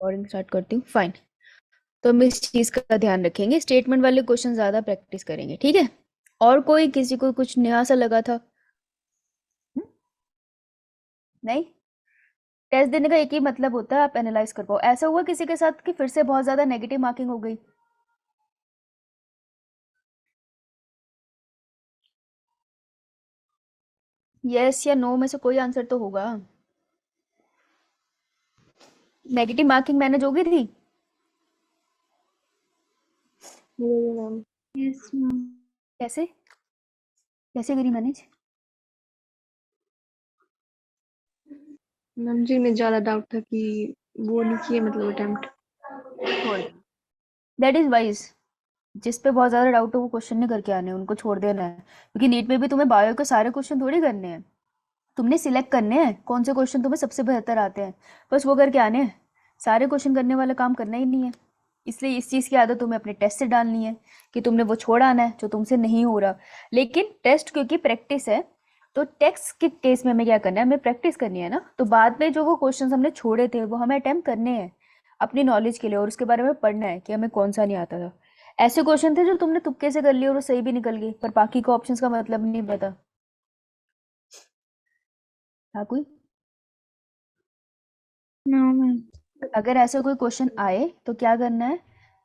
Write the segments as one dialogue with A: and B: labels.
A: Recording start करती हूँ। Fine. तो हम इस चीज़ का ध्यान रखेंगे, स्टेटमेंट वाले क्वेश्चन ज़्यादा प्रैक्टिस करेंगे, ठीक है। और कोई किसी को कुछ नया सा लगा था? नहीं, टेस्ट देने का एक ही मतलब होता है, आप एनालाइज कर पाओ। ऐसा हुआ किसी के साथ कि फिर से बहुत ज़्यादा नेगेटिव मार्किंग हो गई? यस या नो में से कोई आंसर तो होगा। नेगेटिव मार्किंग मैंने जो भी थी।
B: मैम।
C: Yes ma'am.
A: कैसे कैसे गिरी मैनेज?
B: मैम जी में ज्यादा डाउट था कि वो नहीं किए, मतलब अटेम्प्ट।
A: छोड़, दैट इज वाइज। जिस पे बहुत ज़्यादा डाउट हो वो क्वेश्चन नहीं करके आने हैं, उनको छोड़ देना है। क्योंकि नीट में भी तुम्हें बायो के सारे क्वेश्चन थोड़ी करने हैं, तुमने सिलेक्ट करने हैं कौन से क्वेश्चन तुम्हें सबसे बेहतर आते हैं, बस वो करके आने हैं। सारे क्वेश्चन करने वाला काम करना ही नहीं है। इसलिए इस चीज़ की आदत तुम्हें अपने टेस्ट से डालनी है कि तुमने वो छोड़ आना है जो तुमसे नहीं हो रहा। लेकिन टेस्ट क्योंकि प्रैक्टिस है, तो टेक्स्ट के केस में हमें क्या करना है, हमें प्रैक्टिस करनी है ना। तो बाद में जो वो क्वेश्चन हमने छोड़े थे वो हमें अटेम्प्ट करने हैं अपनी नॉलेज के लिए, और उसके बारे में पढ़ना है कि हमें कौन सा नहीं आता था। ऐसे क्वेश्चन थे जो तुमने तुक्के से कर लिए और वो सही भी निकल गए, पर बाकी का ऑप्शंस का मतलब नहीं पता था कोई।
C: No ma'am.
A: अगर ऐसा कोई क्वेश्चन आए तो क्या करना है,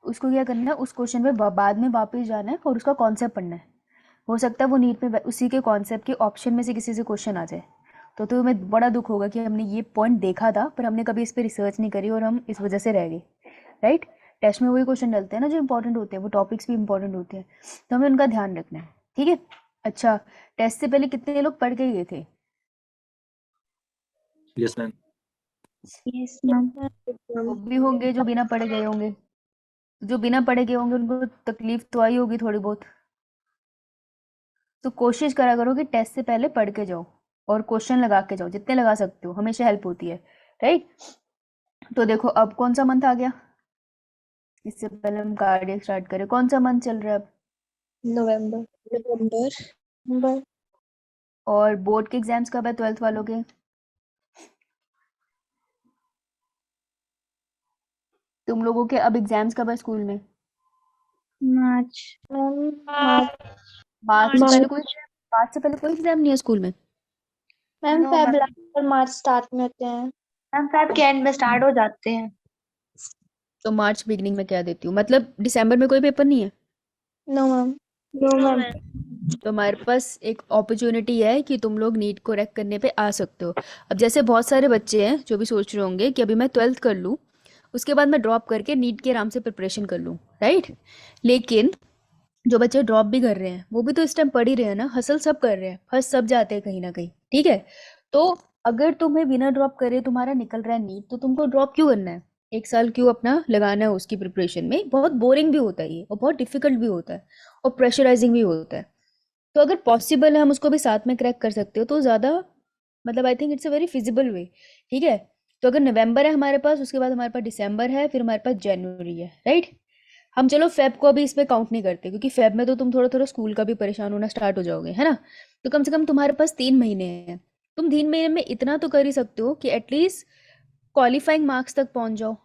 A: उसको क्या करना है, उस क्वेश्चन पे बाद में वापस जाना है और उसका कॉन्सेप्ट पढ़ना है। हो सकता है वो नीट में उसी के कॉन्सेप्ट के ऑप्शन में से किसी से क्वेश्चन आ जाए, तो तुम्हें बड़ा दुख होगा कि हमने ये पॉइंट देखा था पर हमने कभी इस पर रिसर्च नहीं करी और हम इस वजह से रह गए। राइट। टेस्ट में वही क्वेश्चन डलते हैं ना जो इंपॉर्टेंट होते हैं, वो टॉपिक्स भी इंपॉर्टेंट होते हैं, तो हमें उनका ध्यान रखना है, ठीक है। अच्छा, टेस्ट से पहले कितने लोग पढ़ के गए थे?
D: Yes ma'am.
C: Yes ma'am.
A: वो भी होंगे जो बिना पढ़े गए होंगे। जो बिना पढ़े गए होंगे उनको तकलीफ तो आई होगी थोड़ी बहुत। तो कोशिश करा करो कि टेस्ट से पहले पढ़ के जाओ और क्वेश्चन लगा के जाओ, जितने लगा सकते हो, हमेशा हेल्प होती है। राइट। तो देखो अब कौन सा मंथ आ गया, इससे पहले हम कार्डियक स्टार्ट करें, कौन सा मंथ चल रहा है अब?
B: नवंबर। नवंबर।
A: और बोर्ड के एग्जाम्स कब है 12th वालों के? तुम लोगों के अब एग्जाम्स कब है स्कूल में?
C: मार्च।
A: मार्च से पहले कोई एग्जाम नहीं है स्कूल में?
B: मैम फेब और मार्च स्टार्ट में होते हैं।
C: मैम फेब के एंड में स्टार्ट हो जाते हैं।
A: तो मार्च बिगनिंग में क्या देती हूँ, मतलब दिसंबर में कोई पेपर नहीं है?
B: No ma'am.
C: No ma'am.
A: तो हमारे पास एक अपॉर्चुनिटी है कि तुम लोग नीट को रैक करने पे आ सकते हो। अब जैसे बहुत सारे बच्चे हैं जो भी सोच रहे होंगे कि अभी मैं 12th कर लूँ, उसके बाद मैं ड्रॉप करके नीट के आराम से प्रिपरेशन कर लूँ, राइट। लेकिन जो बच्चे ड्रॉप भी कर रहे हैं वो भी तो इस टाइम पढ़ ही रहे हैं ना, हसल सब कर रहे हैं, फंस सब जाते हैं कहीं ना कहीं, ठीक है। तो अगर तुम्हें बिना ड्रॉप करे तुम्हारा निकल रहा है नीट, तो तुमको ड्रॉप क्यों करना है? एक साल क्यों अपना लगाना है उसकी प्रिपरेशन में? बहुत बोरिंग भी होता है ये, और बहुत डिफिकल्ट भी होता है, और प्रेशराइजिंग भी होता है। तो अगर पॉसिबल है हम उसको भी साथ में क्रैक कर सकते हो तो ज़्यादा, मतलब I think it's a very feasible way, ठीक है। तो अगर नवंबर है हमारे पास, उसके बाद हमारे पास दिसंबर है, फिर हमारे पास जनवरी है, राइट। हम चलो फेब को अभी इसमें काउंट नहीं करते क्योंकि फेब में तो तुम थोड़ा थोड़ा स्कूल का भी परेशान होना स्टार्ट हो जाओगे, है ना। तो कम से कम तुम्हारे पास 3 महीने हैं। तुम 3 महीने में इतना तो कर ही सकते हो कि एटलीस्ट क्वालिफाइंग मार्क्स तक पहुंच जाओ।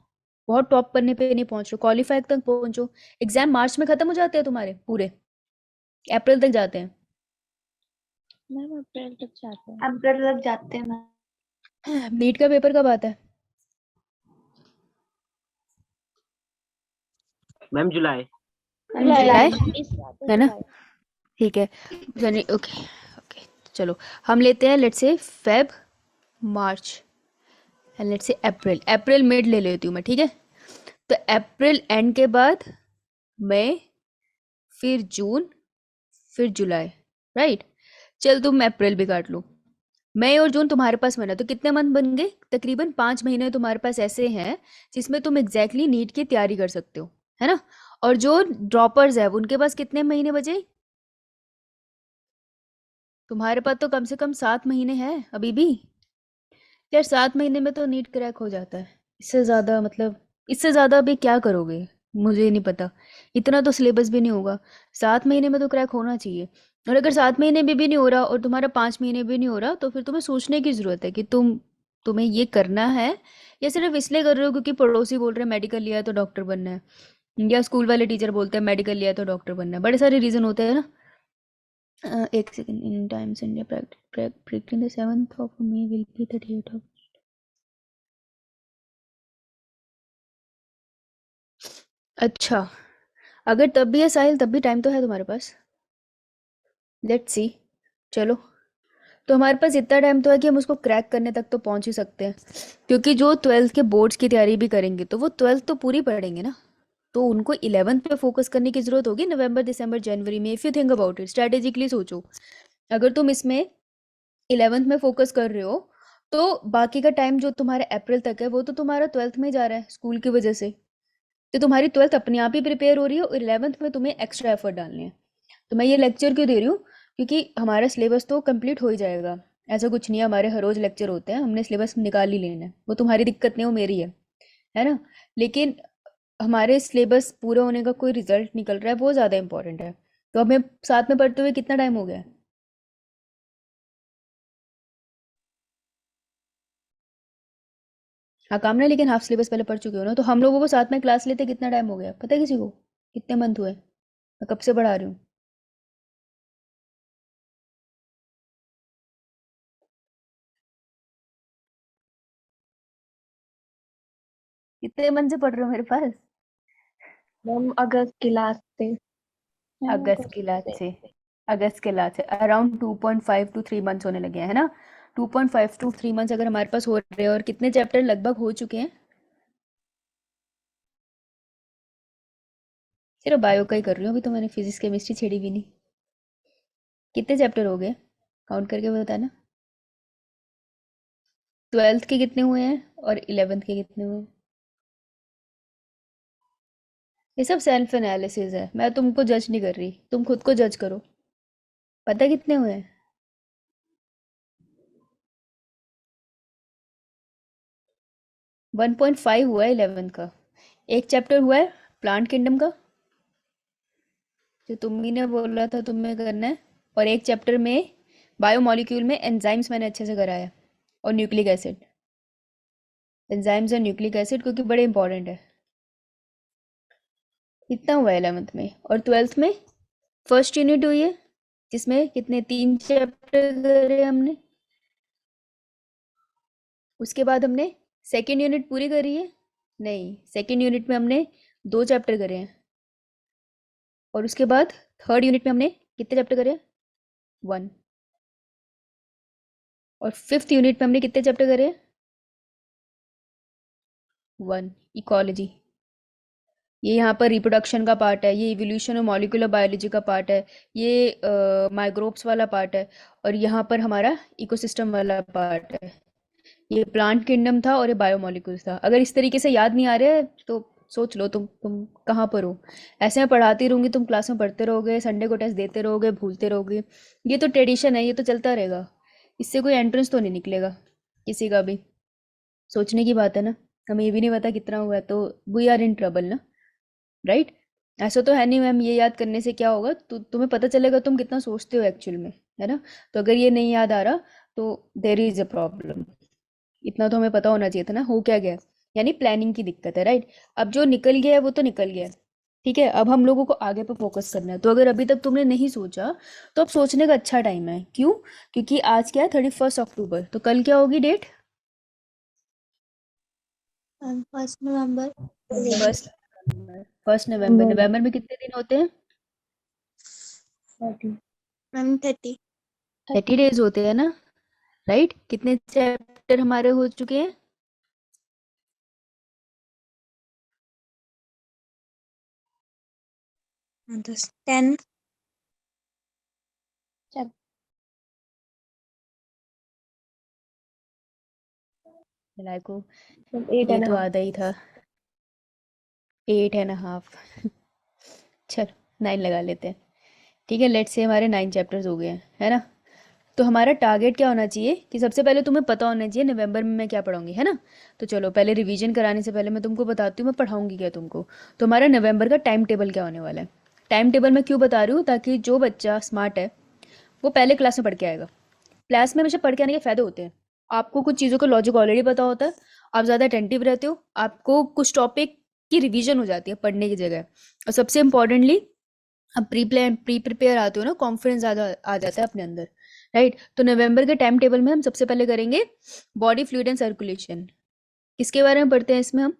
A: बहुत टॉप करने पे नहीं पहुंच रहे, क्वालिफाई तक पहुंचो। एग्जाम मार्च में खत्म हो जाते हैं तुम्हारे पूरे, अप्रैल तक जाते हैं?
B: मैम अप्रैल तक जाते हैं।
C: अप्रैल तक जाते हैं मैम।
A: नीट का पेपर कब आता है?
D: मैम जुलाई।
A: जुलाई,
B: जुलाई
A: है ना। ठीक है। ओके ओके, चलो हम लेते हैं let's say Feb, March, and let's say April. April mid ले लेती हूँ मैं, ठीक है। तो अप्रैल एंड के बाद मई, फिर जून, फिर जुलाई, राइट। चल तुम अप्रैल भी काट लो। मई और जून तुम्हारे पास बना तो कितने मंथ बन गए? तकरीबन 5 महीने तुम्हारे पास ऐसे हैं जिसमें तुम एग्जैक्टली नीट की तैयारी कर सकते हो, है ना। और जो ड्रॉपर्स है उनके पास कितने महीने बचे? तुम्हारे पास तो कम से कम 7 महीने हैं अभी भी। यार 7 महीने में तो नीट क्रैक हो जाता है, इससे ज़्यादा मतलब, इससे ज़्यादा अभी क्या करोगे मुझे नहीं पता। इतना तो सिलेबस भी नहीं होगा, 7 महीने में तो क्रैक होना चाहिए। और अगर 7 महीने में भी नहीं हो रहा और तुम्हारा 5 महीने भी नहीं हो रहा, तो फिर तुम्हें सोचने की ज़रूरत है कि तुम तुम्हें ये करना है या सिर्फ इसलिए कर रहे हो क्योंकि पड़ोसी बोल रहे हैं मेडिकल लिया है तो डॉक्टर बनना है, या स्कूल वाले टीचर बोलते हैं मेडिकल लिया है तो डॉक्टर बनना है? बड़े सारे रीजन होते हैं ना। एक second, in times India pregnant the 7th of May will be 38 of. अच्छा, अगर तब भी है साहिल, तब भी टाइम तो है तुम्हारे पास। Let's see. चलो, तो हमारे पास इतना टाइम तो है कि हम उसको क्रैक करने तक तो पहुंच ही सकते हैं, क्योंकि जो 12th के बोर्ड्स की तैयारी भी करेंगे तो वो 12th तो पूरी पढ़ेंगे ना, तो उनको 11th पे फोकस करने की जरूरत होगी नवंबर दिसंबर जनवरी में। If you think about it strategically सोचो, अगर तुम इसमें 11th में फोकस कर रहे हो तो बाकी का टाइम जो तुम्हारे अप्रैल तक है वो तो तुम्हारा 12th में जा रहा है स्कूल की वजह से, तो तुम्हारी 12th अपने आप ही प्रिपेयर हो रही है और 11th में तुम्हें एक्स्ट्रा एफर्ट डालने हैं। तो मैं ये लेक्चर क्यों दे रही हूँ, क्योंकि हमारा सिलेबस तो कंप्लीट हो ही जाएगा, ऐसा कुछ नहीं है, हमारे हर रोज लेक्चर होते हैं, हमने सिलेबस निकाल ही लेना है, वो तुम्हारी दिक्कत नहीं, वो मेरी है ना। लेकिन हमारे सिलेबस पूरा होने का कोई रिजल्ट निकल रहा है वो ज़्यादा इंपॉर्टेंट है। तो हमें साथ में पढ़ते हुए कितना टाइम हो गया है? हाँ काम ना, लेकिन हाफ सिलेबस पहले पढ़ चुके हो ना, तो हम लोगों को साथ में क्लास लेते कितना टाइम हो गया पता है किसी को? कितने मंथ हुए? मैं कब से पढ़ा रही हूँ। कितने मंथ से पढ़ रहे हो मेरे पास?
B: मैम अगस्त की लास्ट से।
A: अगस्त की लास्ट से। अगस्त के लास्ट से अराउंड 2.5 to 3 मंथ्स होने लगे हैं, है ना। 2.5 to 3 मंथ्स अगर हमारे पास हो रहे हैं, और कितने चैप्टर लगभग हो चुके हैं? सिर्फ बायो का ही कर रही हूँ अभी तो, मैंने फिजिक्स केमिस्ट्री छेड़ी भी नहीं। कितने चैप्टर हो गए काउंट करके बताना। 12th के कितने हुए हैं और 11th के कितने हुए हैं? ये सब सेल्फ एनालिसिस है, मैं तुमको जज नहीं कर रही, तुम खुद को जज करो। पता है कितने हुए हैं? 1.5 हुआ है 11th का। एक चैप्टर हुआ है प्लांट किंगडम का, जो तुम ही ने बोला था तुम्हें करना है, और एक चैप्टर में बायोमोलिक्यूल में एंजाइम्स मैंने अच्छे से कराया, और न्यूक्लिक एसिड। एंजाइम्स और न्यूक्लिक एसिड क्योंकि बड़े इंपॉर्टेंट है। इतना हुआ है 11th में। और 12th में फर्स्ट यूनिट हुई है, जिसमें कितने 3 चैप्टर करे हमने। उसके बाद हमने सेकेंड यूनिट पूरी करी है, नहीं सेकेंड यूनिट में हमने 2 चैप्टर करे हैं, और उसके बाद थर्ड यूनिट में हमने कितने चैप्टर करे हैं? 1। और फिफ्थ यूनिट में हमने कितने चैप्टर करे हैं? 1। इकोलॉजी, ये यहाँ पर रिप्रोडक्शन का पार्ट है, ये इवोल्यूशन और मॉलिक्यूलर बायोलॉजी का पार्ट है, ये माइक्रोब्स वाला पार्ट है, और यहाँ पर हमारा इकोसिस्टम वाला पार्ट है। ये प्लांट किंगडम था और ये बायोमोलिक्यूल्स था। अगर इस तरीके से याद नहीं आ रहा है तो सोच लो तुम कहाँ पर हो। ऐसे मैं पढ़ाती रहूंगी, तुम क्लास में पढ़ते रहोगे, संडे को टेस्ट देते रहोगे, भूलते रहोगे। ये तो ट्रेडिशन है, ये तो चलता रहेगा, इससे कोई एंट्रेंस तो नहीं निकलेगा किसी का भी। सोचने की बात है ना, हमें ये भी नहीं पता कितना हुआ है तो वी आर इन ट्रबल ना, राइट। ऐसा तो है नहीं मैम ये याद करने से क्या होगा, तो तुम्हें पता चलेगा तुम कितना सोचते हो एक्चुअल में, है ना। तो अगर ये नहीं याद आ रहा तो देर इज अ प्रॉब्लम। इतना तो हमें पता होना चाहिए था ना हो क्या गया, यानी प्लानिंग की दिक्कत है, राइट। अब जो निकल गया है वो तो निकल गया है, ठीक है। अब हम लोगों को आगे पे फोकस करना है, तो अगर अभी तक तुमने नहीं सोचा तो अब सोचने का अच्छा टाइम है। क्यों? क्योंकि आज क्या है 31 अक्टूबर, तो कल क्या होगी डेट?
B: 1 नवंबर।
A: फर्स्ट। फर्स्ट नवंबर। नवंबर में कितने दिन होते हैं?
B: मैम 30।
A: 30 डेज होते हैं ना, राइट। कितने चैप्टर हमारे हो चुके हैं?
B: हाँ, 10।
A: मिलाए को
B: 8
A: ये
B: एंड
A: तो
B: हाफ।
A: आधा ही था। 8.5। चल 9 लगा लेते हैं, ठीक है। लेट्स से हमारे 9 चैप्टर्स हो गए हैं, है ना। तो हमारा टारगेट क्या होना चाहिए कि सबसे पहले तुम्हें पता होना चाहिए नवंबर में मैं क्या पढ़ाऊंगी, है ना। तो चलो पहले रिवीजन कराने से पहले मैं तुमको बताती हूँ मैं पढ़ाऊंगी क्या तुमको। तो हमारा नवंबर का टाइम टेबल क्या होने वाला है। टाइम टेबल मैं क्यों बता रही हूँ, ताकि जो बच्चा स्मार्ट है वो पहले क्लास में पढ़ के आएगा। क्लास में हमेशा पढ़ के आने के फ़ायदे होते हैं। आपको कुछ चीज़ों का लॉजिक ऑलरेडी पता होता है, आप ज़्यादा अटेंटिव रहते हो, आपको कुछ टॉपिक की रिवीजन हो जाती है पढ़ने की जगह, और सबसे इम्पोर्टेंटली अब प्री प्रिपेयर आते हो ना, कॉन्फिडेंस ज़्यादा आ जाता है अपने अंदर, राइट। तो नवंबर के टाइम टेबल में हम सबसे पहले करेंगे बॉडी फ्लूइड एंड सर्कुलेशन। किसके बारे में पढ़ते हैं इसमें हम?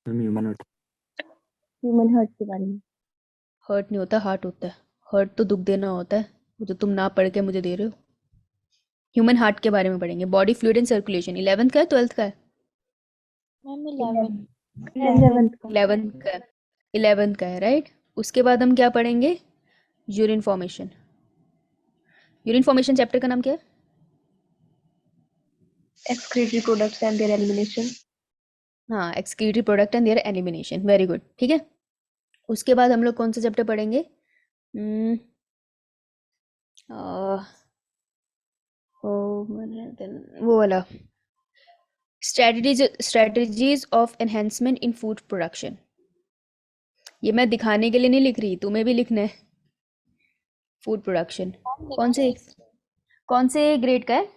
D: Human heart.
B: ह्यूमन हार्ट के बारे में।
A: हर्ट नहीं होता, हार्ट होता है। हर्ट तो दुख देना होता है, वो तो तुम ना पढ़ के मुझे दे रहे हो। ह्यूमन हार्ट के बारे में पढ़ेंगे, body fluid and circulation. 11th का है 12th का है?
B: मैम 11
C: 11th का
A: 11th का है। 11th का है, राइट। उसके बाद हम क्या पढ़ेंगे? Urine formation. Urine formation chapter का नाम क्या है?
C: excretory products and their elimination.
A: हाँ, excretory product and there elimination. Very good, ठीक है। उसके बाद हम लोग कौन सा चैप्टर पढ़ेंगे? हम्म, आ, वो वाला strategies of enhancement in food production. ये मैं दिखाने के लिए नहीं लिख रही, तुम्हें भी लिखना है। फूड प्रोडक्शन कौन से ग्रेड का है?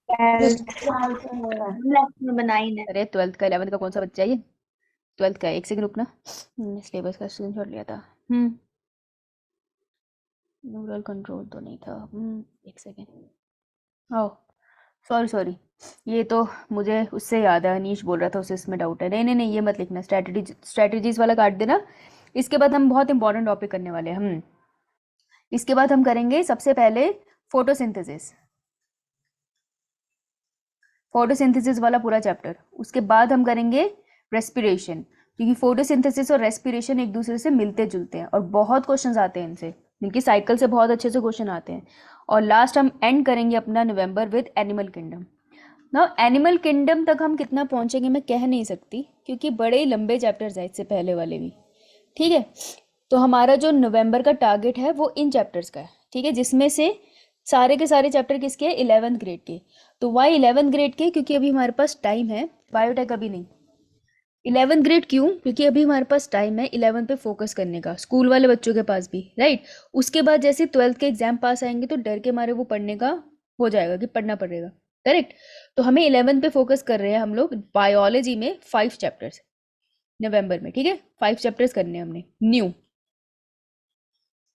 C: 12th में 9 है।
A: अरे 12th का 11th का कौन सा बच्चा है ये? 12th का है। एक सेकंड रुकना, सिलेबस का स्क्रीनशॉट लिया था। न्यूरल कंट्रोल तो नहीं था। एक सेकंड। ओह सॉरी, ये तो मुझे उससे याद है, अनीश बोल रहा था उसे इसमें डाउट है। नहीं, ये मत लिखना, स्ट्रेटजीज वाला काट देना। इसके बाद हम बहुत इंपॉर्टेंट टॉपिक करने वाले हैं। इसके बाद हम करेंगे सबसे पहले फोटोसिंथेसिस वाला पूरा चैप्टर। उसके बाद हम करेंगे रेस्पिरेशन, क्योंकि फोटोसिंथेसिस और रेस्पिरेशन एक दूसरे से मिलते जुलते हैं और बहुत क्वेश्चंस आते हैं इनसे, इनकी साइकिल से बहुत अच्छे से क्वेश्चन आते हैं। और लास्ट हम एंड करेंगे अपना नवंबर विद एनिमल किंगडम। ना एनिमल किंगडम तक हम कितना पहुंचेंगे मैं कह नहीं सकती, क्योंकि बड़े ही लंबे चैप्टर्स हैं इससे पहले वाले भी, ठीक है। तो हमारा जो नवंबर का टारगेट है वो इन चैप्टर्स का है, ठीक है, जिसमें से सारे के सारे चैप्टर किसके हैं? 11th ग्रेड के। तो वाई 11th ग्रेड के? क्योंकि अभी हमारे पास टाइम है, बायोटेक अभी नहीं। 11th ग्रेड क्यों? क्योंकि अभी हमारे पास टाइम है 11th पे फोकस करने का, स्कूल वाले बच्चों के पास भी, राइट। उसके बाद जैसे 12th के एग्जाम पास आएंगे तो डर के मारे वो पढ़ने का हो जाएगा कि पढ़ना पड़ेगा, करेक्ट। तो हमें 11th पे फोकस कर रहे हैं हम लोग। बायोलॉजी में 5 चैप्टर्स नवंबर में, ठीक है, 5 चैप्टर्स करने हैं हमने न्यू।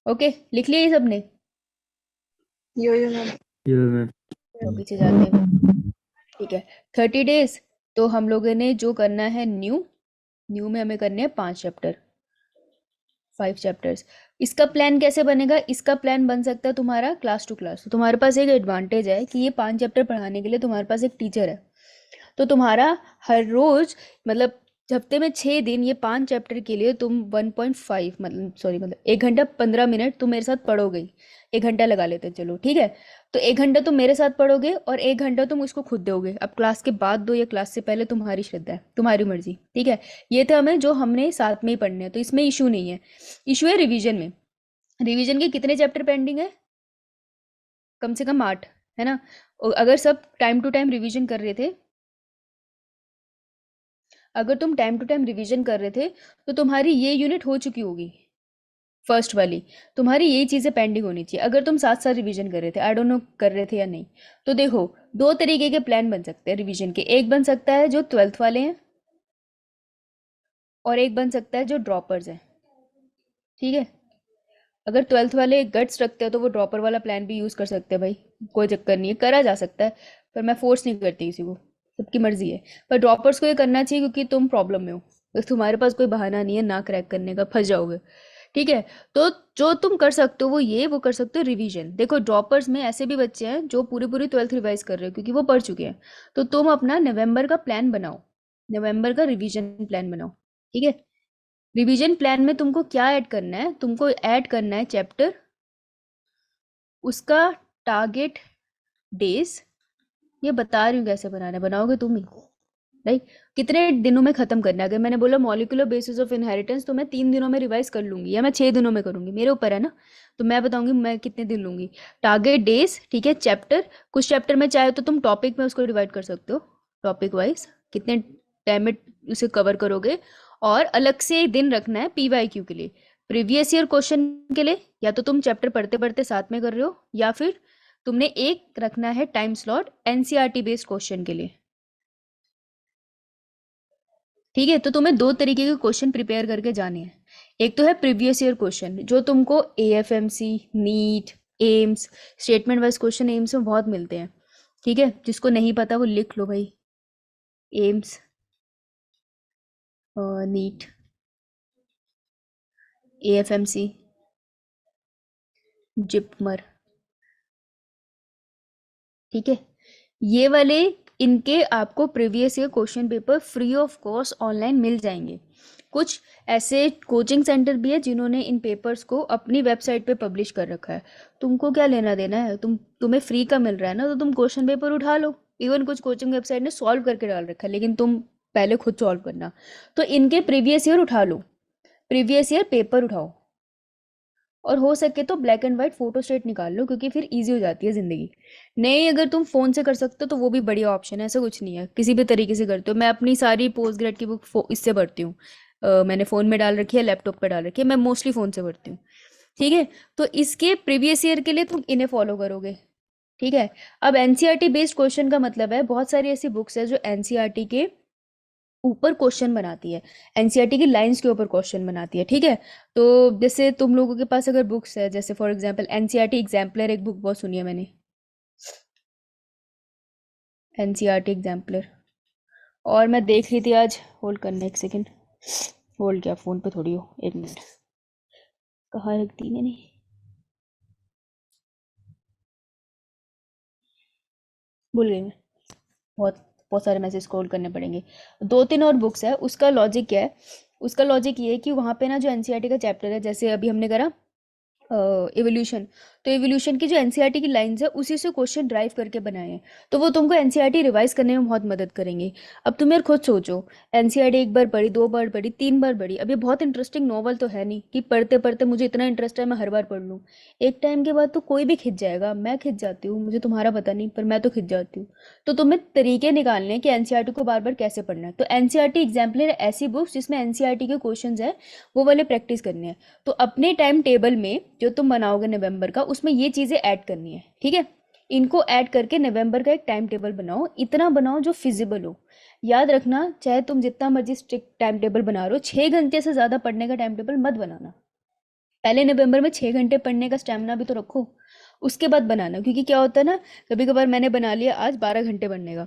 A: ओके, लिख लिया ये सबने?
C: यो मैम।
A: तो पीछे जाते हैं, ठीक है। 30 डेज तो हम लोगों ने जो करना है न्यू में हमें करने हैं 5 चैप्टर, 5 चैप्टर्स। इसका प्लान कैसे बनेगा? इसका प्लान बन सकता है तुम्हारा क्लास टू क्लास। तो तुम्हारे पास एक एडवांटेज है कि ये 5 चैप्टर पढ़ाने के लिए तुम्हारे पास एक टीचर है। तो तुम्हारा हर रोज मतलब हफ्ते में 6 दिन ये 5 चैप्टर के लिए तुम 1.5 मतलब 1 घंटा 15 मिनट तुम मेरे साथ पढ़ोगे ही। 1 घंटा लगा लेते हैं, चलो ठीक है। तो 1 घंटा तुम मेरे साथ पढ़ोगे और 1 घंटा तुम उसको खुद दोगे। अब क्लास के बाद दो या क्लास से पहले तुम्हारी श्रद्धा है, तुम्हारी मर्जी, ठीक है। ये था हमें जो हमने साथ में ही पढ़ने हैं, तो इसमें इशू नहीं है। इशू है रिवीजन में। रिवीजन के कितने चैप्टर पेंडिंग है? कम से कम 8, है ना। अगर सब टाइम टू टाइम रिवीजन कर रहे थे, अगर तुम टाइम टू टाइम रिवीजन कर रहे थे तो तुम्हारी ये यूनिट हो चुकी होगी, फर्स्ट वाली। तुम्हारी यही चीज़ें पेंडिंग होनी चाहिए अगर तुम साथ साथ रिवीजन कर रहे थे। आई डोंट नो कर रहे थे या नहीं। तो देखो, 2 तरीके के प्लान बन सकते हैं रिवीजन के। एक बन सकता है जो 12th वाले हैं और एक बन सकता है जो ड्रॉपर्स हैं, ठीक है। अगर 12th वाले गट्स रखते हैं तो वो ड्रॉपर वाला प्लान भी यूज़ कर सकते हैं भाई, कोई चक्कर नहीं है, करा जा सकता है। पर मैं फोर्स नहीं करती किसी को, सबकी मर्जी है। पर ड्रॉपर्स को ये करना चाहिए क्योंकि तुम प्रॉब्लम में हो, तो तुम्हारे पास कोई बहाना नहीं है ना क्रैक करने का, फंस जाओगे, ठीक है। तो जो तुम कर सकते हो वो कर सकते हो रिवीजन। देखो ड्रॉपर्स में ऐसे भी बच्चे हैं जो पूरी 12th रिवाइज कर रहे हो क्योंकि वो पढ़ चुके हैं। तो तुम अपना नवंबर का प्लान बनाओ, नवंबर का रिवीजन प्लान बनाओ, ठीक है। रिवीजन प्लान में तुमको क्या ऐड करना है? तुमको ऐड करना है चैप्टर, उसका टारगेट डेज, ये बता रही हूँ कैसे बनाना है, बनाओगे तुम ही, राइट। कितने दिनों में खत्म करना है? अगर मैंने बोला मॉलिक्यूलर बेसिस ऑफ इनहेरिटेंस तो मैं 3 दिनों में रिवाइज कर लूंगी या मैं 6 दिनों में करूंगी, मेरे ऊपर है ना। तो मैं बताऊंगी मैं कितने दिन लूंगी। टारगेट डेज, ठीक है। चैप्टर, कुछ चैप्टर में चाहे तो तुम टॉपिक में उसको डिवाइड कर सकते हो, टॉपिक वाइज कितने टाइम में उसे कवर करोगे। और अलग से एक दिन रखना है PYQ के लिए, प्रीवियस ईयर क्वेश्चन के लिए। या तो तुम चैप्टर पढ़ते पढ़ते साथ में कर रहे हो या फिर तुमने एक रखना है time slot NCERT based question के लिए, ठीक है। तो तुम्हें दो तरीके के क्वेश्चन प्रिपेयर करके जाने हैं। एक तो है प्रीवियस ईयर क्वेश्चन जो तुमको AFMC, NEET, AIIMS, statement wise question AIIMS में बहुत मिलते हैं, ठीक है। जिसको नहीं पता वो लिख लो भाई, एम्स, नीट, एएफएमसी, जिपमर, ठीक है। ये वाले इनके आपको previous year question paper free of cost online मिल जाएंगे। कुछ ऐसे कोचिंग सेंटर भी है जिन्होंने इन पेपर्स को अपनी वेबसाइट पे पब्लिश कर रखा है। तुमको क्या लेना देना है, तुम्हें फ्री का मिल रहा है ना, तो तुम क्वेश्चन पेपर उठा लो। इवन कुछ कोचिंग वेबसाइट ने सॉल्व करके डाल रखा है, लेकिन तुम पहले खुद सॉल्व करना। तो इनके प्रीवियस ईयर उठा लो, प्रीवियस ईयर पेपर उठाओ, और हो सके तो black and white photo state निकाल लो, क्योंकि फिर इजी हो जाती है ज़िंदगी। नहीं, अगर तुम फ़ोन से कर सकते हो तो वो भी बढ़िया ऑप्शन है, ऐसा कुछ नहीं है, किसी भी तरीके से करते हो। मैं अपनी सारी पोस्ट ग्रेड की बुक इससे पढ़ती हूँ। मैंने फ़ोन में डाल रखी है, लैपटॉप पे डाल रखी है, मैं मोस्टली फ़ोन से पढ़ती हूँ, ठीक है। तो इसके प्रीवियस ईयर के लिए तुम इन्हें फॉलो करोगे, ठीक है। अब एनसीईआरटी बेस्ड क्वेश्चन का मतलब है बहुत सारी ऐसी बुक्स है जो एनसीईआरटी के ऊपर क्वेश्चन बनाती है, एनसीईआरटी की लाइंस के ऊपर क्वेश्चन बनाती है, ठीक है। तो जैसे तुम लोगों के पास अगर बुक्स है, जैसे फॉर एग्जांपल एनसीईआरटी एग्जाम्पलर, एक बुक बहुत सुनी है मैंने, एनसीईआरटी एग्जाम्पलर। और मैं देख रही थी आज, होल्ड करना एक सेकेंड, होल्ड क्या, फ़ोन पे थोड़ी हो, एक मिनट, कहाँ रख दी मैंने, भूल गई मैं, बहुत बहुत सारे मैसेज स्क्रॉल करने पड़ेंगे। दो तीन और बुक्स है, उसका लॉजिक क्या है, उसका लॉजिक ये है कि वहाँ पे ना जो एनसीईआरटी का चैप्टर है, जैसे अभी हमने करा एवोल्यूशन, तो एवोल्यूशन की जो एनसीईआरटी की लाइंस है उसी से क्वेश्चन ड्राइव करके बनाए हैं, तो वो तुमको एनसीईआरटी रिवाइज करने में बहुत मदद करेंगे। अब तुम यार खुद सोचो, एनसीईआरटी एक बार पढ़ी, दो बार पढ़ी, तीन बार पढ़ी, अब ये बहुत इंटरेस्टिंग नॉवल तो है नहीं कि पढ़ते पढ़ते मुझे इतना इंटरेस्ट है मैं हर बार पढ़ लूँ। एक टाइम के बाद तो कोई भी खिंच जाएगा, मैं खिंच जाती हूँ, मुझे तुम्हारा पता नहीं, पर मैं तो खिंच जाती हूँ। तो तुम्हें तरीके निकालने हैं कि एनसीईआरटी को बार बार कैसे पढ़ना है। तो एनसीईआरटी एग्जाम्पलर ऐसी बुक्स जिसमें एनसीईआरटी के क्वेश्चन है वो वाले प्रैक्टिस करने हैं। तो अपने टाइम टेबल में जो तुम बनाओगे नवंबर का, उसमें ये चीज़ें ऐड करनी है, ठीक है। इनको ऐड करके नवंबर का एक टाइम टेबल बनाओ, इतना बनाओ जो फिजिबल हो। याद रखना, चाहे तुम जितना मर्जी स्ट्रिक्ट टाइम टेबल बना रहे हो, 6 घंटे से ज़्यादा पढ़ने का टाइम टेबल मत बनाना। पहले नवंबर में 6 घंटे पढ़ने का स्टेमिना भी तो रखो, उसके बाद बनाना। क्योंकि क्या होता है ना, कभी कभार मैंने बना लिया आज 12 घंटे पढ़ने का,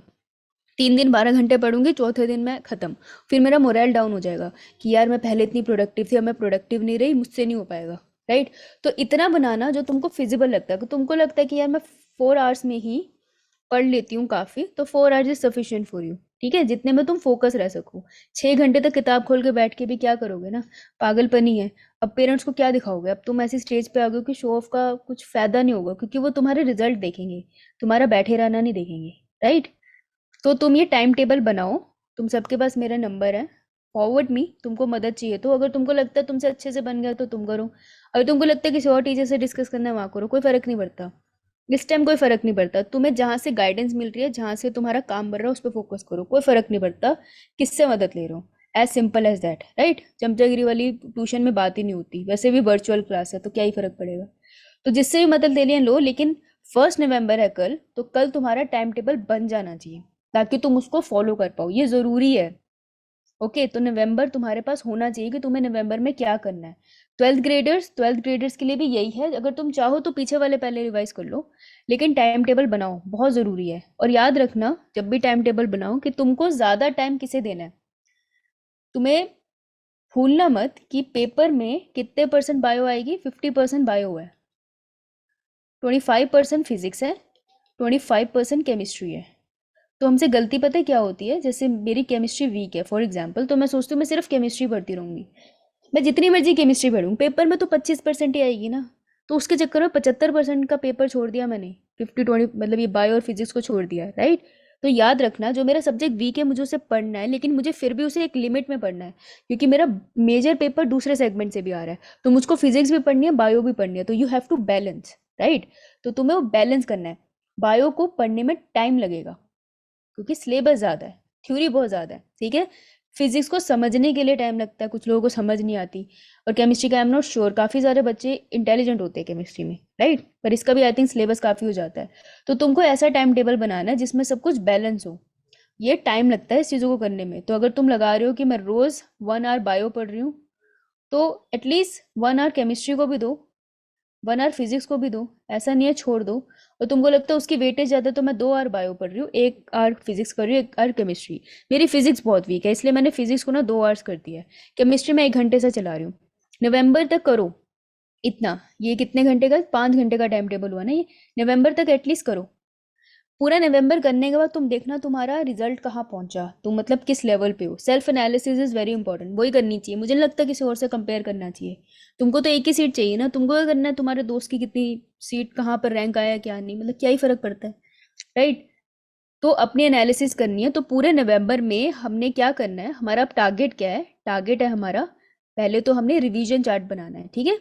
A: 3 दिन 12 घंटे पढ़ूंगी, चौथे दिन मैं ख़त्म, फिर मेरा मोरल डाउन हो जाएगा कि यार मैं पहले इतनी प्रोडक्टिव थी, अब मैं प्रोडक्टिव नहीं रही, मुझसे नहीं हो पाएगा, राइट। तो इतना बनाना जो तुमको फिजिबल लगता है, कि तुमको लगता है कि यार मैं 4 आवर्स में ही पढ़ लेती हूँ काफ़ी, तो 4 hours is sufficient for you, ठीक है, जितने में तुम फोकस रह सको। 6 घंटे तक किताब खोल के बैठ के भी क्या करोगे ना, पागलपनी है। अब पेरेंट्स को क्या दिखाओगे, अब तुम ऐसी स्टेज पे आ गए हो कि शो ऑफ का कुछ फायदा नहीं होगा, क्योंकि वो तुम्हारे रिजल्ट देखेंगे, तुम्हारा बैठे रहना नहीं देखेंगे, राइट। तो तुम ये टाइम टेबल बनाओ, तुम सबके पास मेरा नंबर है, फॉरवर्ड मी, तुमको मदद चाहिए तो, अगर तुमको लगता है तुमसे अच्छे से बन गया तो तुम करो, अगर तुमको लगता है किसी और टीचर से डिस्कस करना है वहाँ करो, कोई फ़र्क नहीं पड़ता। इस टाइम कोई फ़र्क नहीं पड़ता, तुम्हें जहाँ से गाइडेंस मिल रही है, जहाँ से तुम्हारा काम बढ़ रहा है, उस पर फोकस करो, कोई फ़र्क नहीं पड़ता किससे मदद ले रहे हो, as simple as that, right. चमचागिरी वाली ट्यूशन में बात ही नहीं होती, वैसे भी वर्चुअल क्लास है तो क्या ही फ़र्क पड़ेगा। तो जिससे भी मदद ले लिया लो, लेकिन 1 नवंबर है कल, तो कल तुम्हारा टाइम टेबल बन जाना चाहिए ताकि तुम उसको फॉलो कर पाओ, ये ज़रूरी है। ओके, तो नवंबर तुम्हारे पास होना चाहिए कि तुम्हें नवंबर में क्या करना है। 12th ग्रेडर्स के लिए भी यही है, अगर तुम चाहो तो पीछे वाले पहले रिवाइज कर लो, लेकिन टाइम टेबल बनाओ, बहुत ज़रूरी है। और याद रखना जब भी टाइम टेबल बनाओ कि तुमको ज़्यादा टाइम किसे देना है। तुम्हें भूलना मत कि पेपर में कितने परसेंट बायो आएगी, 50% बायो है, 25% फिजिक्स है, 25% केमिस्ट्री है। तो हमसे गलती पता है क्या होती है, जैसे मेरी केमिस्ट्री वीक है फॉर एग्जांपल, तो मैं सोचती हूँ मैं सिर्फ केमिस्ट्री पढ़ती रहूँगी, मैं जितनी मर्जी केमिस्ट्री पढ़ूँ, पेपर में तो 25% ही आएगी ना। तो उसके चक्कर में 75% का पेपर छोड़ दिया मैंने, 50-20 मतलब ये बायो और फिजिक्स को छोड़ दिया, राइट। तो याद रखना जो मेरा सब्जेक्ट वीक है मुझे उसे पढ़ना है, लेकिन मुझे फिर भी उसे एक लिमिट में पढ़ना है, क्योंकि मेरा मेजर पेपर दूसरे सेगमेंट से भी आ रहा है, तो मुझको फिजिक्स भी पढ़नी है, बायो भी पढ़नी है, तो you have to balance, right. तो तुम्हें वो बैलेंस करना है। बायो को पढ़ने में टाइम लगेगा क्योंकि सिलेबस ज़्यादा है, थ्योरी बहुत ज़्यादा है, ठीक है। फिजिक्स को समझने के लिए टाइम लगता है, कुछ लोगों को समझ नहीं आती। और केमिस्ट्री का आई एम नॉट श्योर, काफ़ी सारे बच्चे इंटेलिजेंट होते हैं केमिस्ट्री में, राइट, पर इसका भी आई थिंक सिलेबस काफ़ी हो जाता है। तो तुमको ऐसा टाइम टेबल बनाना है जिसमें सब कुछ बैलेंस हो। ये टाइम लगता है इस चीज़ों को करने में। तो अगर तुम लगा रहे हो कि मैं रोज़ 1 आवर बायो पढ़ रही हूँ, तो एटलीस्ट 1 आवर केमिस्ट्री को भी दो, 1 आवर फिजिक्स को भी दो, ऐसा नहीं है छोड़ दो। और तुमको लगता है उसकी वेटेज ज़्यादा, तो मैं 2 आवर बायो पढ़ रही हूँ, 1 आवर फिजिक्स कर रही हूँ, 1 आवर केमिस्ट्री। मेरी फिजिक्स बहुत वीक है, इसलिए मैंने फिजिक्स को ना 2 आवर्स कर दिया है। केमिस्ट्री में 1 घंटे से चला रही हूँ। नवंबर तक करो इतना। ये कितने घंटे का, 5 घंटे का टाइम टेबल हुआ ना ये। नवंबर तक एटलीस्ट करो। पूरा नवंबर करने के बाद तुम देखना तुम्हारा रिजल्ट कहाँ पहुंचा, तुम मतलब किस लेवल पे हो। Self analysis is very important, वही करनी चाहिए। मुझे नहीं लगता किसी और से कंपेयर करना चाहिए। तुमको तो एक ही सीट चाहिए ना, तुमको क्या करना है, तुम्हारे दोस्त की कितनी सीट, कहाँ पर रैंक आया क्या नहीं, मतलब क्या ही फर्क पड़ता है, राइट। तो अपनी एनालिसिस करनी है। तो पूरे नवंबर में हमने क्या करना है, हमारा अब टारगेट क्या है, टारगेट है हमारा, पहले तो हमने रिवीजन चार्ट बनाना है, ठीक है,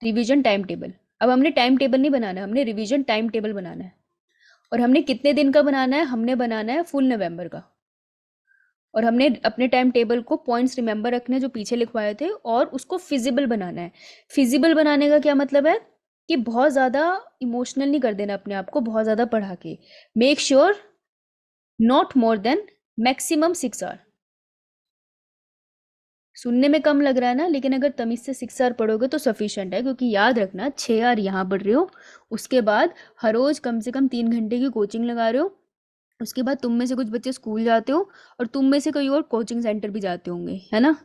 A: रिवीजन टाइम टेबल। अब हमने टाइम टेबल नहीं बनाना है, हमने रिवीजन टाइम टेबल बनाना है। और हमने कितने दिन का बनाना है, हमने बनाना है फुल नवंबर का। और हमने अपने टाइम टेबल को पॉइंट्स रिमेंबर रखने जो पीछे लिखवाए थे, और उसको फिजिबल बनाना है। फिजिबल बनाने का क्या मतलब है कि बहुत ज़्यादा इमोशनल नहीं कर देना अपने आप को, बहुत ज़्यादा पढ़ा के। Make sure not more than maximum 6 hour. सुनने में कम लग रहा है ना, लेकिन अगर तमीज से 6 आवर पढ़ोगे तो सफिशिएंट है। क्योंकि याद रखना 6 आवर यहाँ पढ़ रहे हो, उसके बाद हर रोज कम से कम 3 घंटे की कोचिंग लगा रहे हो। उसके बाद तुम में से कुछ बच्चे स्कूल जाते हो, और तुम में से कोई और कोचिंग सेंटर भी जाते होंगे, है ना।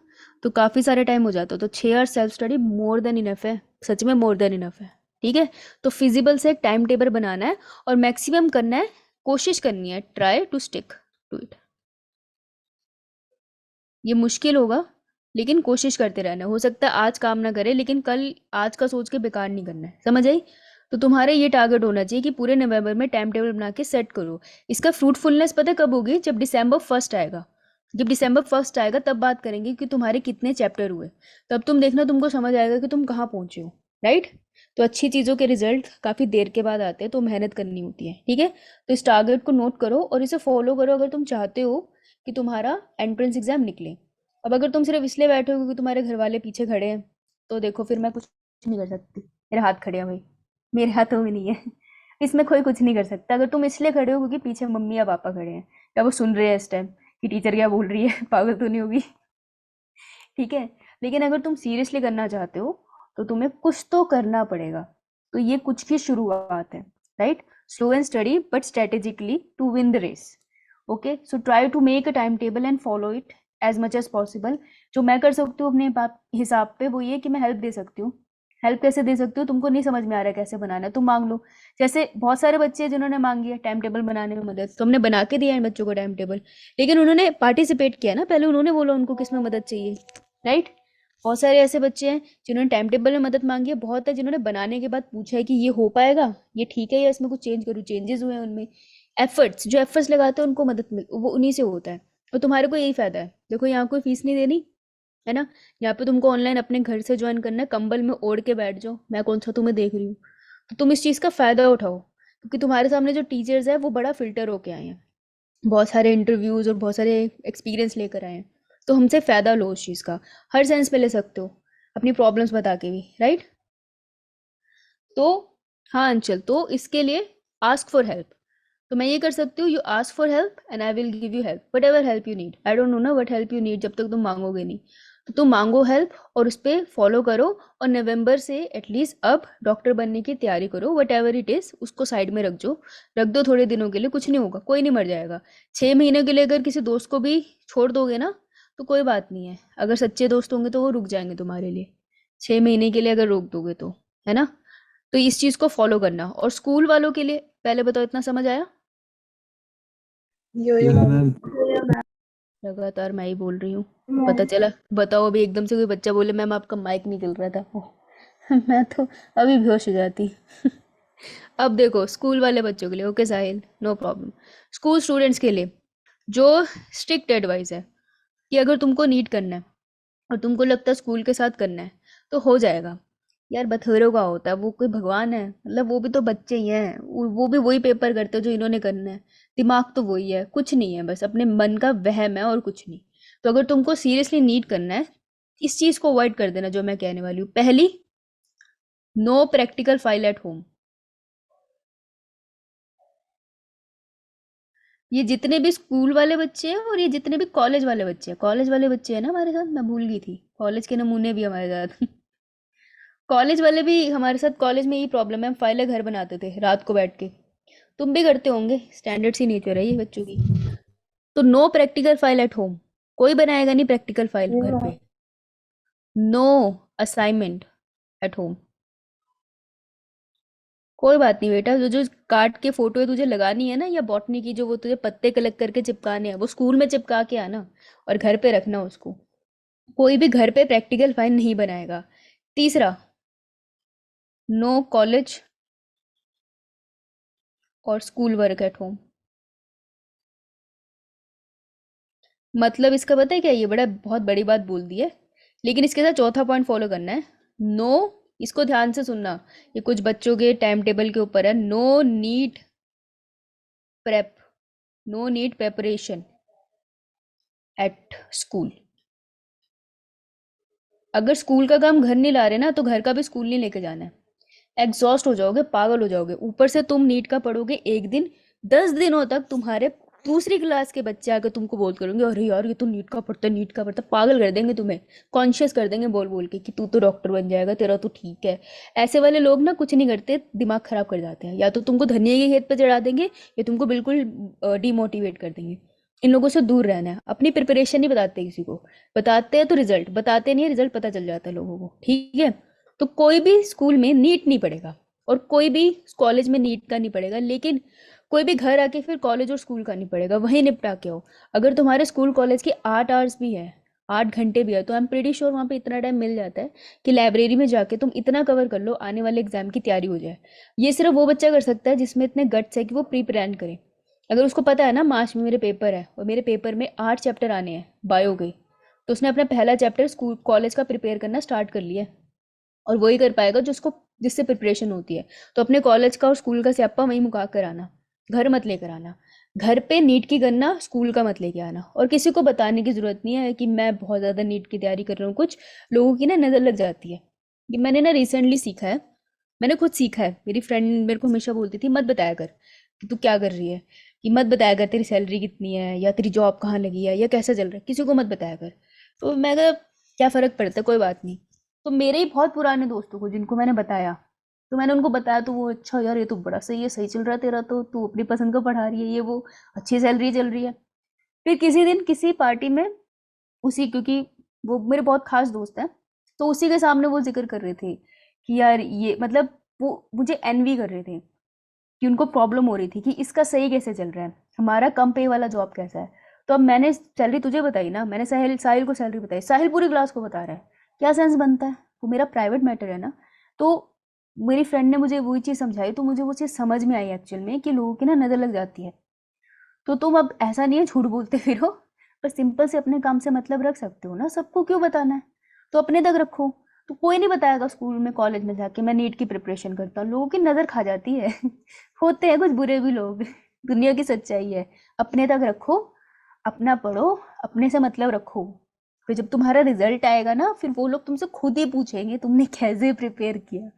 A: तो काफ़ी सारा टाइम हो जाता है। तो 6 hour self study more than enough है, सच में मोर देन इनफ है, ठीक है। तो फिजिबल से एक टाइम टेबल बनाना है और मैक्सिमम करना है, कोशिश करनी है, try to stick to it. ये मुश्किल होगा, लेकिन कोशिश करते रहना। हो सकता है आज काम ना करे, लेकिन कल आज का सोच के बेकार नहीं करना है, समझ आई। तो तुम्हारा ये टारगेट होना चाहिए कि पूरे नवंबर में टाइम टेबल बना के सेट करो। इसका फ्रूटफुलनेस पता कब होगी, जब दिसंबर 1 आएगा। जब दिसंबर 1 आएगा तब बात करेंगे कि तुम्हारे कितने चैप्टर हुए। तब तुम देखना, तुमको समझ आएगा कि तुम कहाँ पहुंचे हो, राइट। तो अच्छी चीज़ों के रिजल्ट काफ़ी देर के बाद आते हैं, तो मेहनत करनी होती है, ठीक है। तो इस टारगेट को नोट करो और इसे फॉलो करो अगर तुम चाहते हो कि तुम्हारा एंट्रेंस एग्जाम निकले। अब अगर तुम सिर्फ इसलिए बैठे हो क्योंकि तुम्हारे घर वाले पीछे खड़े हैं, तो देखो फिर मैं कुछ नहीं कर सकती। मेरे हाथ खड़े हैं भाई, मेरे हाथों में नहीं है। इसमें कोई कुछ नहीं कर सकता। अगर तुम इसलिए खड़े हो क्योंकि पीछे मम्मी या पापा खड़े हैं, या वो सुन रहे हैं इस टाइम कि टीचर क्या बोल रही है, पागल तो नहीं होगी, ठीक है। लेकिन अगर तुम सीरियसली करना चाहते हो तो तुम्हें कुछ तो करना पड़ेगा। तो ये कुछ की शुरुआत है, right. Slow and study but strategically to win the race. Okay, so try to make a time table and follow it as much as possible. जो मैं कर सकती हूँ अपने हिसाब पे वो ये कि मैं हेल्प दे सकती हूँ। हेल्प कैसे दे सकती हूँ, तुमको नहीं समझ में आ रहा है कैसे बनाना है, तुम मांग लो। जैसे बहुत सारे बच्चे हैं जिन्होंने मांगी है टाइम टेबल बनाने में मदद, तो हमने बना के दिया है बच्चों को टाइम टेबल। लेकिन उन्होंने पार्टिसिपेट किया ना, पहले उन्होंने बोला उनको किस में मदद चाहिए, राइट। बहुत सारे ऐसे बच्चे हैं जिन्होंने टाइम टेबल में मदद मांगी है, बहुत है जिन्होंने बनाने के बाद पूछा है कि ये हो पाएगा, ये ठीक है, या इसमें कुछ चेंज करूँ, चेंजेस हुए हैं उनमें। एफर्ट्स, जो एफर्ट्स लगाते हैं उनको मदद मिल, वो उन्हीं से होता है। और तुम्हारे को यही फायदा है, देखो यहाँ कोई फीस नहीं देनी है ना। यहाँ पे तुमको ऑनलाइन अपने घर से ज्वाइन करना है, कंबल में ओढ़ के बैठ जाओ, मैं कौन सा तुम्हें देख रही हूँ। तो तुम इस चीज़ का फायदा उठाओ, क्योंकि तुम्हारे सामने जो टीचर्स है वो बड़ा फिल्टर होके आए हैं, बहुत सारे इंटरव्यूज और बहुत सारे एक्सपीरियंस लेकर आए हैं। तो हमसे फ़ायदा लो उस चीज़ का, हर सेंस में ले सकते हो, अपनी प्रॉब्लम्स बता के भी, राइट। तो हाँ अंचल, तो इसके लिए आस्क फॉर हेल्प। तो मैं ये कर सकती हूँ, you ask for help and I will give you help, what ever help you need. I don't know ना वट हेल्प यू नीड जब तक तुम मांगोगे नहीं। तो तुम मांगो हेल्प और उस पर फॉलो करो। और नवंबर से एटलीस्ट अब डॉक्टर बनने की तैयारी करो, वट एवर इट इज़, उसको साइड में रख दो थोड़े दिनों के लिए, कुछ नहीं होगा, कोई नहीं मर जाएगा। 6 महीने के लिए अगर किसी दोस्त को भी छोड़ दोगे ना तो कोई बात नहीं है, अगर सच्चे दोस्त होंगे तो वो रुक जाएंगे तुम्हारे लिए। 6 महीने के लिए अगर रोक दोगे तो, है ना। तो इस चीज़ को फॉलो करना। और स्कूल वालों के लिए पहले बताओ, इतना समझ आया?
C: यो यो मैम।
A: लगातार मैं ही बोल रही हूँ, पता चला। बताओ, अभी एकदम से कोई बच्चा बोले मैम आपका माइक निकल रहा था, ओह, मैं तो अभी बेहोश हो जाती। अब देखो स्कूल वाले बच्चों के लिए, ओके साहिल, नो प्रॉब्लम। स्कूल स्टूडेंट्स के लिए जो स्ट्रिक्ट एडवाइस है कि अगर तुमको नीट करना है और तुमको लगता है स्कूल के साथ करना है तो हो जाएगा। यार बथेरों का होता है, वो कोई भगवान है, मतलब वो भी तो बच्चे ही हैं, वो भी वही पेपर करते हैं जो इन्होंने करना है। दिमाग तो वही है, कुछ नहीं है, बस अपने मन का वहम है और कुछ नहीं। तो अगर तुमको सीरियसली नीट करना है, इस चीज को अवॉइड कर देना जो मैं कहने वाली हूँ। पहली, no practical file at home. ये जितने भी स्कूल वाले बच्चे हैं और ये जितने भी कॉलेज वाले बच्चे हैं, कॉलेज वाले बच्चे हैं ना हमारे साथ, मैं भूल गई थी, कॉलेज के नमूने भी हमारे साथ कॉलेज वाले भी हमारे साथ, कॉलेज में यही प्रॉब्लम है, हम फाइलें घर बनाते थे रात को बैठ के। तुम भी करते होंगे, स्टैंडर्ड सी नेचर है ये बच्चों की। तो no practical file at home, कोई बनाएगा नहीं प्रैक्टिकल फाइल घर पे। No assignment at home. कोई बात नहीं बेटा, जो जो काट के फोटो तुझे लगानी है ना, या बॉटनी की जो वो तुझे पत्ते कलेक्ट करके चिपकाने हैं, वो स्कूल में चिपका के आना और घर पे रखना उसको। कोई भी घर पे प्रैक्टिकल फाइल नहीं बनाएगा। तीसरा, नो कॉलेज और स्कूल वर्क एट होम। मतलब इसका पता है क्या, ये बड़ा बहुत बड़ी बात बोल दी है, लेकिन इसके साथ चौथा पॉइंट फॉलो करना है। नो, इसको ध्यान से सुनना, ये कुछ बच्चों के टाइम टेबल के ऊपर है। No need prep, no need preparation at school. अगर स्कूल का काम घर नहीं ला रहे ना, तो घर का भी स्कूल नहीं लेके जाना है। एग्जॉस्ट हो जाओगे, पागल हो जाओगे। ऊपर से तुम नीट का पढ़ोगे एक दिन, 10 दिनों तक तुम्हारे दूसरी क्लास के बच्चे आकर तुमको बोल करेंगे, अरे यार ये तो नीट का पढ़ता है, नीट का पढ़ता है। पागल कर देंगे तुम्हें, कॉन्शियस कर देंगे बोल बोल के कि तू तो डॉक्टर बन जाएगा, तेरा तो ठीक है। ऐसे वाले लोग ना कुछ नहीं करते, दिमाग खराब कर जाते हैं। या तो तुमको धनिया के खेत पे चढ़ा देंगे, या तुमको बिल्कुल डिमोटिवेट कर देंगे। इन लोगों से दूर रहना है। अपनी प्रिपरेशन नहीं बताते किसी को, बताते हैं तो रिजल्ट, बताते नहीं है रिजल्ट पता चल जाता है लोगों को, ठीक है। तो कोई भी स्कूल में नीट नहीं पढ़ेगा और कोई भी कॉलेज में नीट का नहीं पढ़ेगा, लेकिन कोई भी घर आके फिर कॉलेज और स्कूल का नहीं पढ़ेगा, वहीं निपटा के हो। अगर तुम्हारे स्कूल कॉलेज के 8 आवर्स भी है, 8 घंटे भी है, तो आई एम प्रीटी श्योर वहाँ पे इतना टाइम मिल जाता है कि लाइब्रेरी में जाके तुम इतना कवर कर लो, आने वाले एग्जाम की तैयारी हो जाए। ये सिर्फ वो बच्चा कर सकता है जिसमें इतने गट्स है कि वो प्री प्लान करे। अगर उसको पता है ना मार्च में मेरे पेपर है और मेरे पेपर में 8 चैप्टर आने हैं बायो के, तो उसने अपना पहला चैप्टर स्कूल कॉलेज का प्रिपेयर करना स्टार्ट कर लिया है। और वही कर पाएगा जो उसको, जिससे प्रिपरेशन होती है। तो अपने कॉलेज का और स्कूल का स्यापा वहीं मुका कर आना, घर मत लेकर आना। घर पे नीट की गन्ना, स्कूल का मत लेके आना। और किसी को बताने की जरूरत नहीं है कि मैं बहुत ज़्यादा नीट की तैयारी कर रहा हूँ। कुछ लोगों की ना नज़र लग जाती है। ये मैंने ना रिसेंटली सीखा है, मैंने खुद सीखा है। मेरी फ्रेंड मेरे को हमेशा बोलती थी मत बताया कर कि तू क्या कर रही है, कि मत बताया कर तेरी सैलरी कितनी है, या तेरी जॉब कहाँ लगी है, या कैसा चल रहा है, किसी को मत बताया कर। तो मैं कहा क्या फ़र्क पड़ता है, कोई बात नहीं। तो मेरे ही बहुत पुराने दोस्तों को जिनको मैंने बताया, तो मैंने उनको बताया, तो वो अच्छा यार ये तो बड़ा सही है, सही चल रहा है तेरा, तो तू अपनी पसंद का पढ़ा रही है, ये वो, अच्छी सैलरी चल रही है। फिर किसी दिन किसी पार्टी में, उसी, क्योंकि वो मेरे बहुत खास दोस्त हैं, तो उसी के सामने वो जिक्र कर रहे थे कि यार ये, मतलब वो मुझे एनवी कर रहे थे कि उनको प्रॉब्लम हो रही थी कि इसका सही कैसे चल रहा है, हमारा कम पे वाला जॉब कैसा है। तो अब मैंने सैलरी तुझे बताई ना, मैंने साहिल साहिल को सैलरी बताई, साहिल पूरी क्लास को बता रहा है, क्या सेंस बनता है, वो मेरा प्राइवेट मैटर है ना। तो मेरी फ्रेंड ने मुझे वही चीज़ समझाई, तो मुझे वो चीज़ समझ में आई एक्चुअल में कि लोगों की ना नज़र लग जाती है। तो तुम अब ऐसा नहीं है झूठ बोलते फिरो, पर सिंपल से अपने काम से मतलब रख सकते हो ना, सबको क्यों बताना है। तो अपने तक रखो। तो कोई नहीं बताएगा स्कूल में कॉलेज में जाके मैं नीट की प्रिपरेशन करता हूँ, लोगों की नज़र खा जाती है होते हैं कुछ बुरे भी लोग दुनिया की सच्चाई है। अपने तक रखो, अपना पढ़ो, अपने से मतलब रखो। फिर जब तुम्हारा रिजल्ट आएगा ना, फिर वो लोग तुमसे खुद ही पूछेंगे तुमने कैसे प्रिपेयर किया,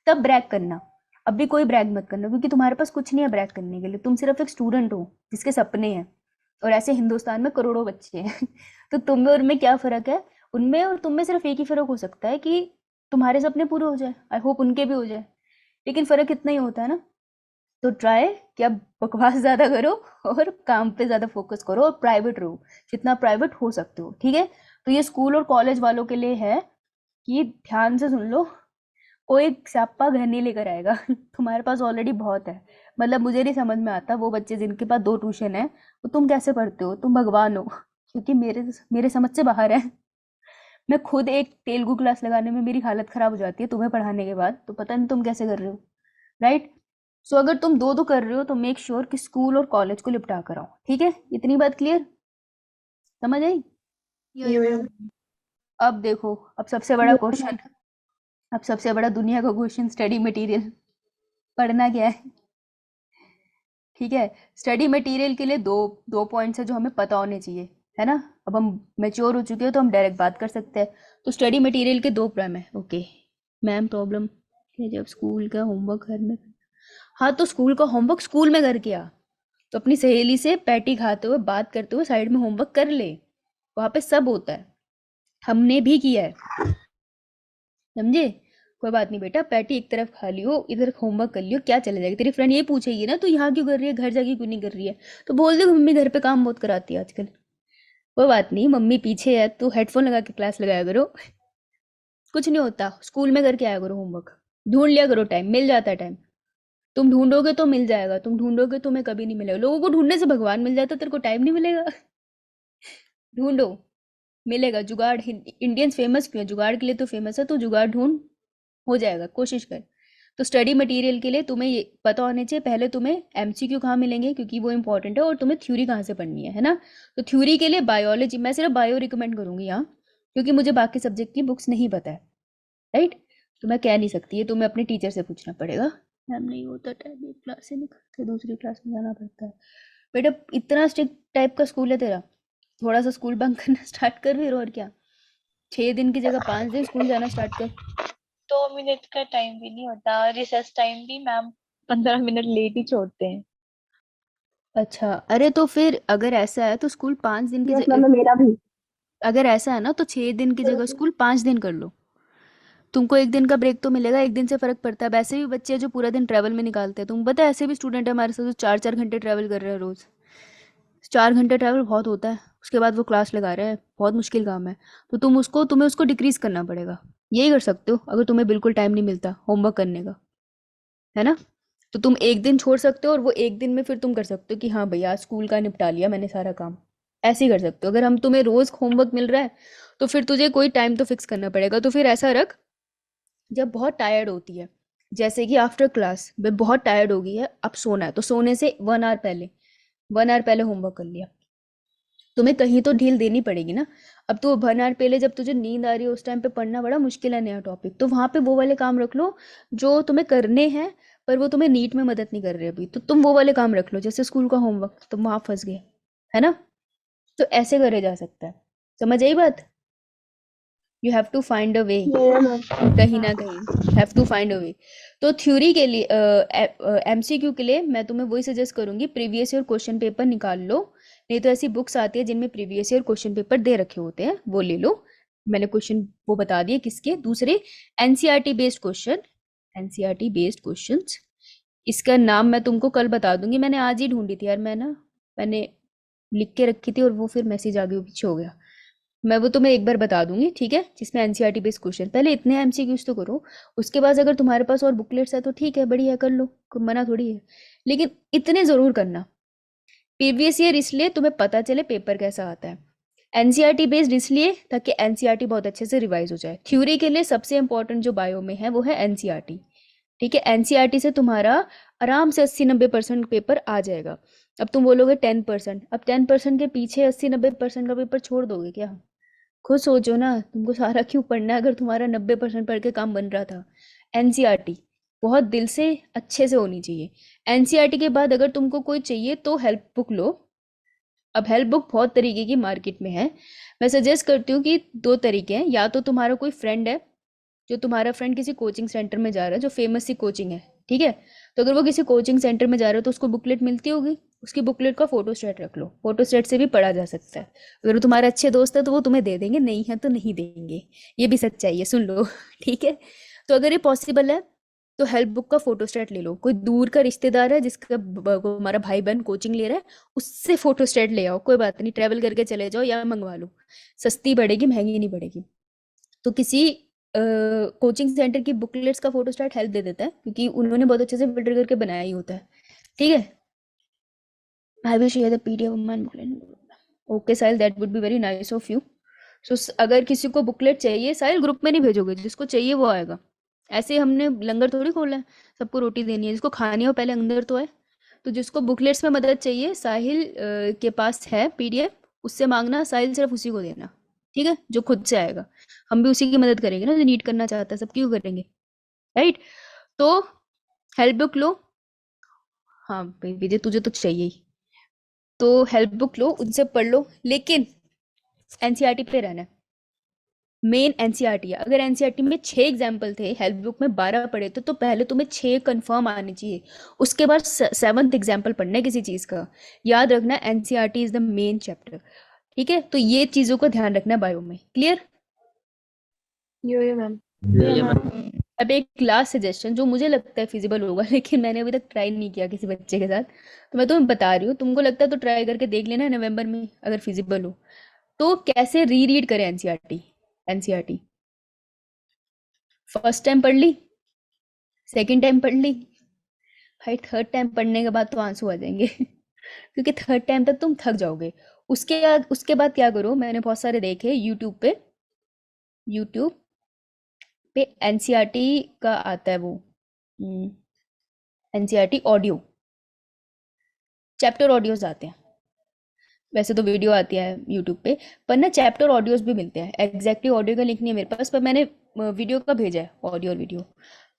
A: तब ब्रैग करना। अभी कोई ब्रैग मत करना, क्योंकि तुम्हारे पास कुछ नहीं है ब्रैग करने के लिए। तुम सिर्फ एक स्टूडेंट हो जिसके सपने हैं, और ऐसे हिंदुस्तान में करोड़ों बच्चे हैं तो तुम में और उनमें क्या फ़र्क है। उनमें और तुम में सिर्फ एक ही फ़र्क हो सकता है कि तुम्हारे सपने पूरे हो जाए, आई होप उनके भी हो जाए, लेकिन फ़र्क इतना ही होता है ना। तो ट्राई कि आप बकवास ज़्यादा करो और काम पे ज़्यादा फोकस करो, और प्राइवेट रहो जितना प्राइवेट हो सकते हो, ठीक है। तो ये स्कूल और कॉलेज वालों के लिए है कि ध्यान से सुन लो, कोई स्यापा घर नहीं लेकर आएगा तुम्हारे पास ऑलरेडी बहुत है। मतलब मुझे नहीं समझ में आता वो बच्चे जिनके पास 2 ट्यूशन है, तो तुम कैसे पढ़ते हो, तुम भगवान हो क्योंकि मेरे समझ से बाहर है। मैं खुद एक तेलुगु क्लास लगाने में मेरी हालत खराब हो जाती है तुम्हें पढ़ाने के बाद, तो पता नहीं तुम कैसे कर रहे हो, राइट। सो अगर तुम दो दो कर रहे हो तो मेक श्योर कि स्कूल और कॉलेज को निपटा कर आओ, ठीक है। इतनी बात क्लियर, समझ आई।
C: यो यो
A: अब देखो, अब सबसे बड़ा क्वेश्चन, अब सबसे बड़ा दुनिया का क्वेश्चन, स्टडी मटेरियल पढ़ना क्या है, ठीक है। स्टडी मटेरियल के लिए दो दो पॉइंट्स है जो हमें पता होने चाहिए। है ना। अब हम मैच्योर हो चुके हो तो हम डायरेक्ट बात कर सकते हैं। तो स्टडी मटेरियल के दो प्रॉब्लम है। ओके मैम, प्रॉब्लम है जब स्कूल का होमवर्क घर में। हाँ, तो स्कूल का होमवर्क स्कूल में करके आ, तो अपनी सहेली से पैटी खाते हुए बात करते हुए साइड में होमवर्क कर ले, वहां पे सब होता है, हमने भी किया है, समझे। कोई बात नहीं बेटा, पैटी एक तरफ खा लियो, इधर होमवर्क कर लियो, क्या चला जाएगा। तेरी फ्रेंड ये पूछेगी ना, तू यहाँ क्यों कर रही है, घर जाके क्यों नहीं कर रही है, तो बोल दे मम्मी घर पे काम बहुत कराती है आजकल। कोई बात नहीं, मम्मी पीछे है तो हेडफोन लगा के क्लास लगाया करो, कुछ नहीं होता। स्कूल में करके आया करो होमवर्क, ढूंढ लिया करो, टाइम मिल जाता है टाइम। तुम ढूंढोगे तो मिल जाएगा, तुम ढूंढोगे तुम्हें कभी नहीं मिलेगा। लोगों को ढूंढने से भगवान मिल जाता, तेरे को टाइम नहीं मिलेगा। ढूंढो, मिलेगा जुगाड़। इंडियंस फेमस क्यों है, जुगाड़ के लिए तो फेमस है, तो जुगाड़ ढूंढ, हो जाएगा, कोशिश कर। तो स्टडी मटेरियल के लिए तुम्हें ये पता होने चाहिए पहले तुम्हें एमसीक्यू कहाँ मिलेंगे, क्योंकि वो इंपॉर्टेंट है, और तुम्हें थ्योरी कहाँ से पढ़नी है ना। तो थ्योरी के लिए बायोलॉजी, मैं सिर्फ बायो रिकमेंड करूंगी यहाँ, क्योंकि मुझे बाकी सब्जेक्ट की बुक्स नहीं पता है, राइट। तो मैं कह नहीं सकती, ये तुम्हें अपने टीचर से पूछना पड़ेगा। मैम नहीं होता टाइम, एक क्लास से निकलते दूसरी क्लास में जाना पड़ता है। बेटा इतना स्ट्रिक्ट टाइप का स्कूल है तेरा, थोड़ा सा स्कूल बंक करना स्टार्ट कर फिर, और क्या। 6 दिन की जगह 5 दिन स्कूल जाना स्टार्ट कर।
C: 2 मिनट का टाइम भी नहीं होता, रिसेस टाइम भी मैम 15 मिनट लेट ही छोड़ते हैं।
A: अच्छा, अरे तो फिर अगर ऐसा है तो स्कूल 5 दिन की
C: यस मैम, मेरा भी।
A: अगर ऐसा है ना तो 6 दिन की जगह स्कूल 5 दिन कर लो। तुमको एक दिन का ब्रेक तो मिलेगा, एक दिन से फर्क पड़ता है। वैसे भी बच्चे जो पूरा दिन ट्रैवल में निकालते हैं, तुम पता है ऐसे भी स्टूडेंट है हमारे साथ जो 4-4 घंटे ट्रैवल कर रहे हैं रोज। 4 घंटे ट्रैवल बहुत होता है, उसके बाद वो क्लास लगा रहे हैं, बहुत मुश्किल काम है। तो तुम्हें उसको डिक्रीज करना पड़ेगा। यही कर सकते हो अगर तुम्हें बिल्कुल टाइम नहीं मिलता होमवर्क करने का, है ना। तो तुम एक दिन छोड़ सकते हो, और वो एक दिन में फिर तुम कर सकते हो कि हाँ भैया आज स्कूल का निपटा लिया मैंने सारा काम। ऐसे ही कर सकते हो। अगर हम तुम्हें रोज होमवर्क मिल रहा है तो फिर तुझे कोई टाइम तो फिक्स करना पड़ेगा। तो फिर ऐसा रख, जब बहुत टायर्ड होती है, जैसे कि आफ्टर क्लास मैं बहुत टायर्ड हो गई है, अब सोना है, तो सोने से 1 आवर पहले, 1 आवर पहले होमवर्क कर लिया। तुम्हें कहीं तो ढील देनी पड़ेगी ना। अब तो 1 आवर पहले जब तुझे नींद आ रही है उस टाइम पे पढ़ना बड़ा मुश्किल है, नया टॉपिक, तो वहां पे वो वाले काम रख लो जो तुम्हें करने हैं, पर वो तुम्हें नीट में मदद नहीं कर रहे अभी, तो तुम वो वाले काम रख लो, जैसे स्कूल का होमवर्क, तुम वहां फंस गए, है ना। तो ऐसे करे जा सकता है, समझ आई बात। You have to find a way, कहीं ना कहीं have to find a way. तो थ्योरी के लिए एमसीक्यू के लिए मैं तुम्हें वही सजेस्ट करूंगी, प्रीवियस ईयर क्वेश्चन पेपर निकाल लो। नहीं तो ऐसी बुक्स आती है जिनमें प्रीवियस ईयर क्वेश्चन पेपर दे रखे होते हैं, वो ले लो। मैंने क्वेश्चन वो बता दिए किसके, दूसरे NCERT based question, NCERT based questions. इसका नाम मैं तुमको कल बता दूंगी, मैंने आज ही ढूंढी थी यार, मैंने लिख के रखी थी और वो फिर मैसेज आ गया, वो पीछे हो गया। मैं वो तुम्हें एक बार बता दूंगी, ठीक है, जिसमें एनसीईआरटी बेस्ड क्वेश्चन। पहले इतने एमसीक्यूज तो करो, उसके बाद अगर तुम्हारे पास और बुकलेट्स है तो ठीक है, बढ़िया, कर लो, कोई मना थोड़ी है। लेकिन इतने जरूर करना। प्रीवियस ईयर इसलिए तुम्हें पता चले पेपर कैसा आता है, एनसीईआरटी बेस्ड इसलिए ताकि एनसीईआरटी बहुत अच्छे से रिवाइज हो जाए। थ्योरी के लिए सबसे इंपॉर्टेंट जो बायो में है वो है एनसीईआरटी, ठीक है। एनसीईआरटी से तुम्हारा आराम से 80-90% पेपर आ जाएगा। अब तुम बोलोगे 10%, अब 10% के पीछे 80-90% का पेपर छोड़ दोगे क्या। खुद सोचो ना, तुमको सारा क्यों पढ़ना है अगर तुम्हारा 90% पढ़ के काम बन रहा था। एनसीईआरटी बहुत दिल से अच्छे से होनी चाहिए। एनसीईआरटी के बाद अगर तुमको कोई चाहिए तो हेल्प बुक लो। अब हेल्प बुक बहुत तरीके की मार्केट में है, मैं सजेस्ट करती हूँ कि दो तरीके हैं। या तो तुम्हारा कोई फ्रेंड है, जो तुम्हारा फ्रेंड किसी कोचिंग सेंटर में जा रहा है, जो फेमस सी कोचिंग है, ठीक है। तो अगर वो किसी कोचिंग सेंटर में जा रहा है तो उसको बुकलेट मिलती होगी, उसकी बुकलेट का फोटो स्टेट रख लो, फोटो स्टेट से भी पढ़ा जा सकता है। अगर वो तुम्हारे अच्छे दोस्त है तो वो तुम्हें दे देंगे, नहीं है तो नहीं देंगे, ये भी सच्चाई है, सुन लो। ठीक है। तो अगर ये पॉसिबल है तो हेल्प बुक का फोटो स्टेट ले लो। कोई दूर का रिश्तेदार है जिसका हमारा भाई बहन कोचिंग ले रहा है, उससे फोटो स्टेट ले आओ, कोई बात नहीं, ट्रेवल करके चले जाओ या मंगवा लो, सस्ती पड़ेगी, महंगी नहीं पड़ेगी। तो किसी कोचिंग सेंटर की बुकलेट्स का फोटो स्टेट हेल्प दे देता है, क्योंकि उन्होंने बहुत अच्छे से फिल्टर करके बनाया ही होता है, ठीक है। I will share the PDF of my booklet. Okay Sahil, that would be very nice of you. So अगर किसी को बुकलेट चाहिए, साहिल ग्रुप में नहीं भेजोगे, जिसको चाहिए वो आएगा। ऐसे हमने लंगर थोड़ी खोला है, सबको रोटी देनी है, जिसको खानी हो पहले अंदर तो है। तो जिसको बुकलेट्स में मदद चाहिए, साहिल के पास है पीडीएफ, उससे मांगना, साहिल सिर्फ उसी को देना, ठीक है, जो खुद से आएगा। हम भी उसी की मदद करेंगे ना जो नीट करना चाहता है, सब क्यों करेंगे, राइट। तो हेल्प बुक लो। हाँ भाई विजय, तुझे तो चाहिए ही, तो हेल्प बुक लो, उनसे पढ़ लो। लेकिन एनसीईआरटी पे रहना है, मेन एनसीईआरटी है। अगर एनसीईआरटी में 6 एग्जाम्पल थे, हेल्प बुक में 12 पढ़े थे, तो पहले तुम्हें 6 कंफर्म आने चाहिए, उसके बाद 7th एग्जाम्पल पढ़ना है किसी चीज़ का। याद रखना NCERT is the main chapter, ठीक है? तो ये चीज़ों को ध्यान रखना बायो में। क्लियर?
B: यो मैम।
A: अब एक लास्ट सजेशन जो मुझे लगता है फिजिबल होगा, लेकिन मैंने अभी तक ट्राई नहीं किया किसी बच्चे के साथ, तो मैं तुम्हें बता रही हूँ, तुमको लगता है तो ट्राई करके देख लेना नवंबर में अगर फिजिबल हो तो। कैसे रीड करें एनसीईआरटी? फर्स्ट टाइम पढ़ ली, सेकंड टाइम पढ़ ली, भाई थर्ड टाइम पढ़ने के बाद तो आंसू आ जाएंगे क्योंकि थर्ड टाइम तक तुम थक जाओगे। उसके बाद क्या करो, मैंने बहुत सारे देखे यूट्यूब पे एनसीईआरटी का आता है वो, एनसीईआरटी ऑडियो चैप्टर ऑडियोज आते हैं। वैसे तो वीडियो आती है यूट्यूब पे, पर ना चैप्टर ऑडियोज भी मिलते हैं। एग्जैक्टली ऑडियो का लिंक नहीं है मेरे पास, पर मैंने वीडियो का भेजा है, ऑडियो और वीडियो।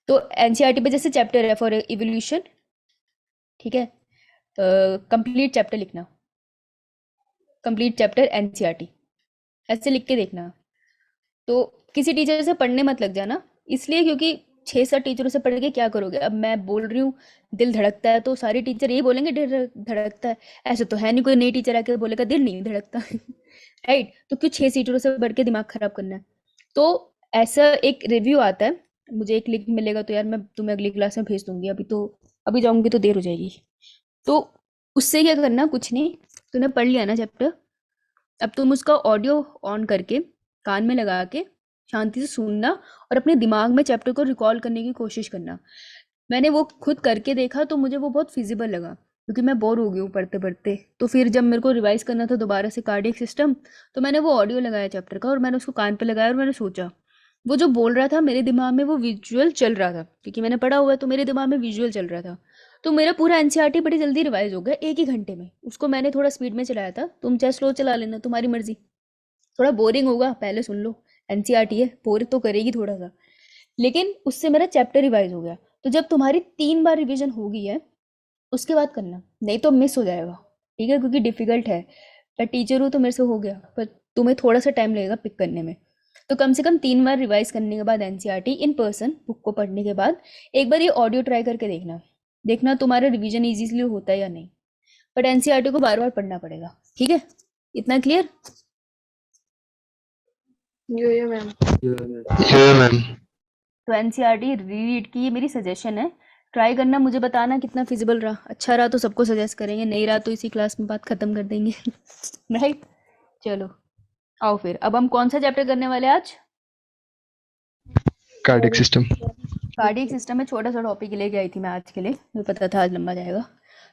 A: तो एनसीईआरटी पे जैसे चैप्टर है फॉर इवोल्यूशन, ठीक है, कंप्लीट चैप्टर लिखना, कंप्लीट चैप्टर एनसीईआरटी ऐसे लिख के देखना। तो किसी टीचर से पढ़ने मत लग जाना, इसलिए क्योंकि 6-7 टीचरों से पढ़ के क्या करोगे? अब मैं बोल रही हूँ दिल धड़कता है, तो सारे टीचर यही बोलेंगे दिल धड़कता है, ऐसे तो है नहीं कोई नई टीचर आके बोलेगा दिल नहीं धड़कता राइट? तो क्यों 6 टीचरों से पढ़ के दिमाग खराब करना है? तो ऐसा एक रिव्यू आता है, मुझे एक लिंक मिलेगा तो यार मैं तुम्हें अगली क्लास में भेज दूंगी, अभी जाऊंगी तो देर हो जाएगी। तो उससे क्या करना, कुछ नहीं, तूने पढ़ लिया ना चैप्टर, अब तुम उसका ऑडियो ऑन करके कान में लगा के शांति से सुनना और अपने दिमाग में चैप्टर को रिकॉल करने की कोशिश करना। मैंने वो खुद करके देखा तो मुझे वो बहुत फिजिबल लगा, क्योंकि मैं बोर हो गई हूँ पढ़ते पढ़ते। तो फिर जब मेरे को रिवाइज करना था दोबारा से कार्डियक सिस्टम, तो मैंने वो ऑडियो लगाया चैप्टर का और मैंने उसको कान पे लगाया और मैंने सोचा, वो जो बोल रहा था मेरे दिमाग में वो विजुअल चल रहा था, क्योंकि मैंने पढ़ा हुआ है तो मेरे दिमाग में विजुअल चल रहा था। तो मेरा पूरा एनसीईआरटी बड़ी जल्दी रिवाइज हो गया, 1 ही घंटे में। उसको मैंने थोड़ा स्पीड में चलाया था, तुम चाहे स्लो चला लेना, तुम्हारी मर्जी। थोड़ा बोरिंग होगा, पहले सुन लो, एनसीईआरटी है, बोर तो करेगी थोड़ा सा, लेकिन उससे मेरा चैप्टर रिवाइज हो गया। तो जब तुम्हारी 3 बार रिवीजन हो गई है उसके बाद करना, नहीं तो मिस हो जाएगा, ठीक है? क्योंकि डिफिकल्ट है, मैं टीचर हूँ तो मेरे से हो गया, पर तुम्हें थोड़ा सा टाइम लगेगा पिक करने में। तो कम से कम 3 बार रिवाइज करने के बाद एनसीईआरटी इन पर्सन बुक को पढ़ने के बाद एक बार ये ऑडियो ट्राई करके देखना तुम्हारा रिवीजन इजीली होता है या नहीं। बट एनसीईआरटी को बार बार पढ़ना पड़ेगा, ठीक है? इतना क्लियर?
B: यो मैम।
D: मैम।
A: तो एनसीईआरटी रीड की ये मेरी सजेशन है, ट्राई करना, मुझे बताना कितना फिजिबल रहा। अच्छा रहा तो सबको सजेस्ट करेंगे, नहीं रहा तो इसी क्लास में बात खत्म कर देंगे राइट? चलो आओ फिर, अब हम कौन सा चैप्टर करने वाले हैं आज?
D: Cardiac system.
A: कार्डियक सिस्टम में छोटा सा टॉपिक लेके आई थी मैं आज के लिए, मुझे पता था आज लंबा जाएगा।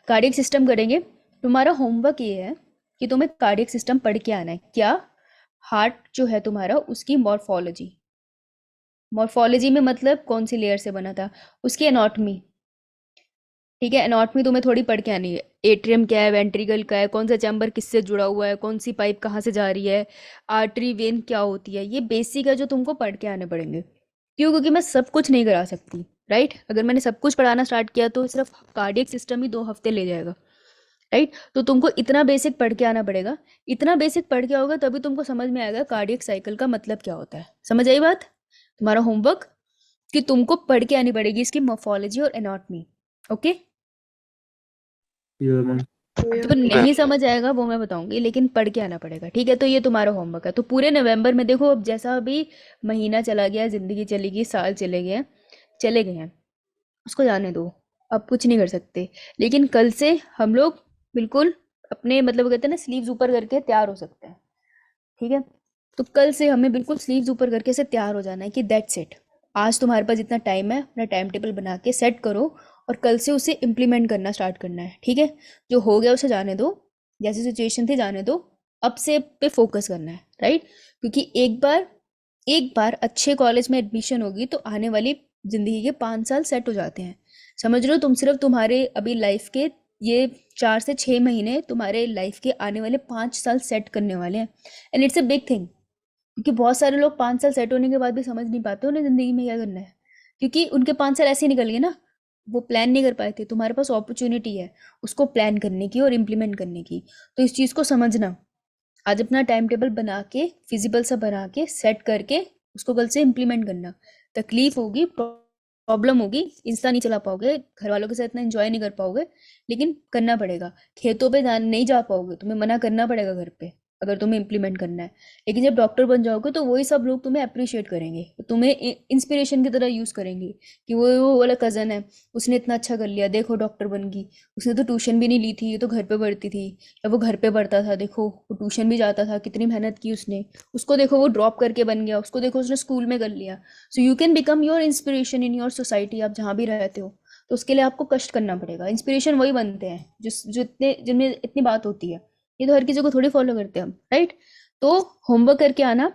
A: कार्डियक सिस्टम करेंगे। तुम्हारा होमवर्क ये है कि तुम्हें कार्डियक सिस्टम पढ़ के आना है। क्या? हार्ट जो है तुम्हारा, उसकी मॉर्फोलॉजी में मतलब कौन सी लेयर से बना था, उसकी एनाटॉमी, ठीक है? एनाटॉमी तुम्हें थोड़ी पढ़ के आनी है। एट्रियम क्या है, वेंट्रिकल क्या है, कौन सा चैम्बर किससे जुड़ा हुआ है, कौन सी पाइप कहाँ से जा रही है, आर्टरी वेन क्या होती है, ये बेसिक है जो तुमको पढ़ के आने पड़ेंगे। क्यों? क्योंकि मैं सब कुछ नहीं करा सकती, राइट? अगर मैंने सब कुछ पढ़ाना स्टार्ट किया तो सिर्फ कार्डियक सिस्टम ही 2 हफ्ते ले जाएगा, राइट? तो तुमको इतना बेसिक पढ़ के आना पड़ेगा। इतना बेसिक पढ़ के आओगे तभी तुमको समझ में आएगा कार्डियक साइकिल का मतलब क्या होता है। समझ आई बात? तुम्हारा होमवर्क कि तुमको पढ़ के आनी पड़ेगी इसकी मॉर्फोलॉजी और एनाटॉमी, ओके? तो नहीं समझ आएगा वो मैं बताऊंगी, लेकिन पढ़ के आना पड़ेगा, ठीक है? तो ये तुम्हारा होमवर्क है। तो पूरे नवंबर में देखो, अब जैसा अभी महीना चला गया, जिंदगी चली गई, साल चले गए हैं, उसको जाने दो, अब कुछ नहीं कर सकते। लेकिन कल से हम लोग बिल्कुल अपने मतलब कहते हैं ना, स्लीव्स ऊपर करके तैयार हो सकते हैं, ठीक है? तो कल से हमें बिल्कुल स्लीव्स ऊपर करके से तैयार हो जाना है कि दैट्स इट, आज तुम्हारे पास इतना टाइम है, अपना टाइम टेबल बना के सेट करो और कल से उसे इम्प्लीमेंट करना स्टार्ट करना है, ठीक है? जो हो गया उसे जाने दो, जैसी सिचुएशन थी जाने दो, अब से पे फोकस करना है, राइट? क्योंकि एक बार अच्छे कॉलेज में एडमिशन होगी तो आने वाली जिंदगी के 5 साल सेट हो जाते हैं। समझ रहे हो? तुम सिर्फ तुम्हारे अभी लाइफ के ये 4 से 6 महीने तुम्हारे लाइफ के आने वाले 5 साल सेट करने वाले हैं, and it's a big thing. क्योंकि बहुत सारे लोग 5 साल सेट होने के बाद भी समझ नहीं पाते उन्हें ज़िंदगी में क्या करना है, क्योंकि उनके 5 साल ऐसे ही निकल गए ना, वो प्लान नहीं कर पाए थे। तुम्हारे पास अपॉर्चुनिटी है उसको प्लान करने की और इम्प्लीमेंट करने की, तो इस चीज़ को समझना। आज अपना टाइम टेबल बना के फिजिबल सा बना के सेट करके उसको कल से इम्प्लीमेंट करना। तकलीफ होगी, प्रॉब्लम होगी, इंस्टा नहीं चला पाओगे, घर वालों के साथ इतना एंजॉय नहीं कर पाओगे, लेकिन करना पड़ेगा। खेतों पे नहीं जा पाओगे, तुम्हें मना करना पड़ेगा घर पे अगर तुम्हें इम्प्लीमेंट करना है। लेकिन जब डॉक्टर बन जाओगे तो वही सब लोग तुम्हें अप्रिशिएट करेंगे, तुम्हें इंस्पिरेशन की तरह यूज करेंगे कि वो वाला कजन है, उसने इतना अच्छा कर लिया, देखो डॉक्टर बन गई, उसने तो ट्यूशन भी नहीं ली थी, ये तो घर पे पढ़ती थी, या वो घर पे पढ़ता था, देखो वो ट्यूशन भी जाता था, कितनी मेहनत की उसने, उसको देखो वो ड्रॉप करके बन गया, उसको देखो उसने स्कूल में कर लिया। So you can become your inspiration in your society. आप जहाँ भी रहते हो तो उसके लिए आपको कष्ट करना पड़ेगा। इंस्पिरेशन वही बनते हैं जो इतने जिनमें इतनी बात होती है। ये तो हर किसी को थोड़ी फॉलो करते हैं हम, राइट? तो होमवर्क करके आना,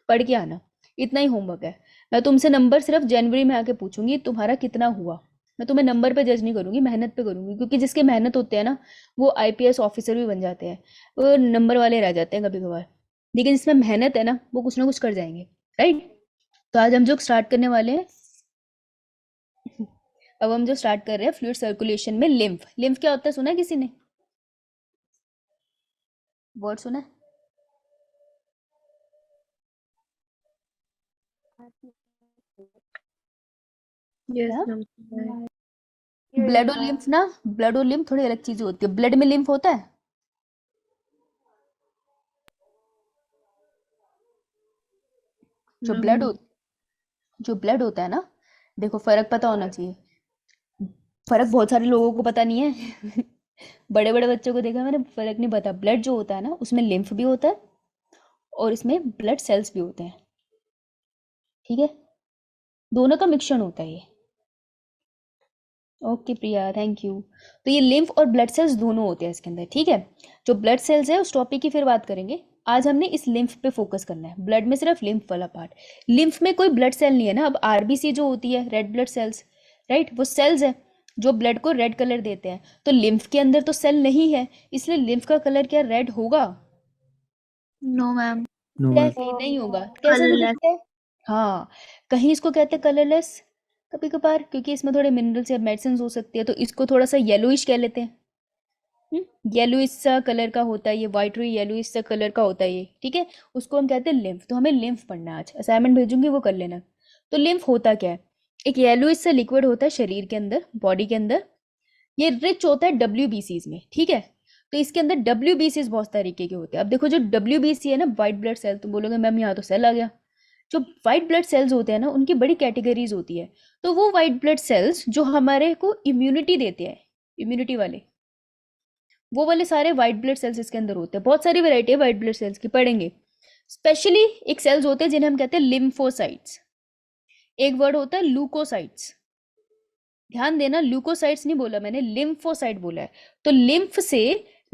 A: पढ़ के आना, इतना ही होमवर्क है। मैं तुमसे नंबर सिर्फ जनवरी में आके पूछूंगी तुम्हारा कितना हुआ। मैं तुम्हें नंबर पे जज नहीं करूंगी, मेहनत पे करूंगी, क्योंकि जिसके मेहनत होते हैं ना वो आईपीएस ऑफिसर भी बन जाते हैं। वो नंबर वाले रह जाते हैं कभी कभार, लेकिन जिसमें मेहनत है ना वो कुछ ना कुछ कर जाएंगे, राइट? तो आज हम जो स्टार्ट करने वाले हैं, अब हम जो स्टार्ट कर रहे हैं फ्लूइड सर्कुलेशन में लिम्फ। लिम्फ क्या होता है, सुना है किसी ने? वर्ड सुना है?
B: Yes,
A: क्या?
B: ma'am.
A: ब्लड और लिम्फ ना, ब्लड और लिम्फ थोड़ी अलग चीजें होती है। ब्लड में लिम्फ होता है? जो
B: No.
A: ब्लड हो जो ब्लड होता है ना, देखो फर्क पता होना चाहिए। फर्क बहुत सारे लोगों को पता नहीं है। बड़े बड़े बच्चों को देखा मैंने, फर्क नहीं पता। ब्लड जो होता है ना उसमें लिम्फ भी होता है और इसमें ब्लड सेल्स भी होते हैं, ठीक है? दोनों का मिश्रण होता है ये। Okay Priya, thank you. तो ये लिम्फ और ब्लड सेल्स दोनों होते हैं इसके अंदर, ठीक है? जो ब्लड सेल्स है उस टॉपिक की फिर बात करेंगे। आज हमने इस लिम्फ पे फोकस करना है, ब्लड में सिर्फ लिम्फ वाला पार्ट। लिम्फ में कोई ब्लड सेल नहीं है ना। अब आरबीसी जो होती है, रेड ब्लड सेल्स, राइट, वो सेल्स है जो ब्लड को रेड कलर देते हैं। तो लिम्फ के अंदर तो सेल नहीं है, इसलिए लिम्फ का कलर क्या रेड होगा?
B: No, ma'am.
D: No, ma'am.
A: Exactly नहीं होगा। कैसे तो
B: Colorless.
A: दिखता है? हाँ, कहीं इसको कहते हैं कलरलेस, कभी कभार क्योंकि इसमें थोड़े मिनरल्स या मेडिसिन हो सकती है तो इसको थोड़ा सा येलोइश कह लेते हैं। येलोइश सा कलर का होता है ये, वाइटरी येलोइश सा कलर का होता है ये, ठीक है? उसको हम कहते हैं लिम्फ। तो हमें लिम्फ पढ़ना है आज, असाइनमेंट भेजूंगी वो कर लेना। तो लिम्फ होता क्या है? एक येलोइश सा लिक्विड होता है शरीर के अंदर, बॉडी के अंदर। ये रिच होता है डब्ल्यूबीसीज में, ठीक है? तो इसके अंदर डब्ल्यूबीसीज बहुत तरीके के होते हैं। अब देखो जो डब्ल्यूबीसी है ना, व्हाइट ब्लड सेल, तुम बोलोगे मैम यहाँ तो सेल आ गया। जो व्हाइट ब्लड सेल्स होते हैं ना उनकी बड़ी कैटेगरीज होती है। तो वो व्हाइट ब्लड सेल्स जो हमारे को इम्यूनिटी देते हैं, इम्यूनिटी वाले, वो वाले सारे व्हाइट ब्लड सेल्स इसके अंदर होते हैं। बहुत सारी वैरायटी है व्हाइट ब्लड सेल्स की, पढ़ेंगे। स्पेशली एक सेल्स होते हैं जिन्हें हम कहते हैं लिम्फोसाइट्स। एक वर्ड होता है लूकोसाइट्स। ध्यान देना, ल्यूकोसाइट्स नहीं बोला मैंने, लिम्फोसाइट बोला है। तो लिम्फ से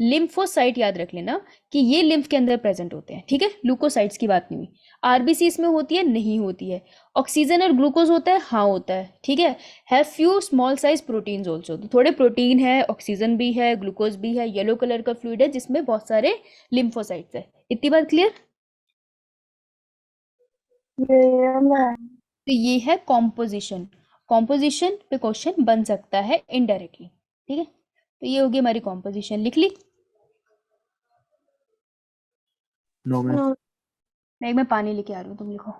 A: लिम्फोसाइट याद रख लेना कि ये लिम्फ के अंदर प्रेजेंट होते हैं, ठीक है? ल्यूकोसाइट्स की बात नहीं हुई। आरबीसी इसमें होती है? नहीं होती है। ऑक्सीजन और ग्लूकोज होता है? हाँ होता है, ठीक है? Have few small size proteins also, तो थोड़े प्रोटीन है, ऑक्सीजन भी है, ग्लूकोज भी है, येलो कलर का फ्लूइड है जिसमें बहुत सारे लिम्फोसाइट्स है। इतनी बात क्लियर?
B: Yeah, ma'am.
A: तो ये है कॉम्पोजिशन। कॉम्पोजिशन पे क्वेश्चन बन सकता है इनडायरेक्टली, ठीक है? तो ये होगी हमारी कॉम्पोजिशन, लिख ली?
D: No, ma'am.
B: No.
A: मैं पानी लेके आ रही हूँ, तुम लिखो।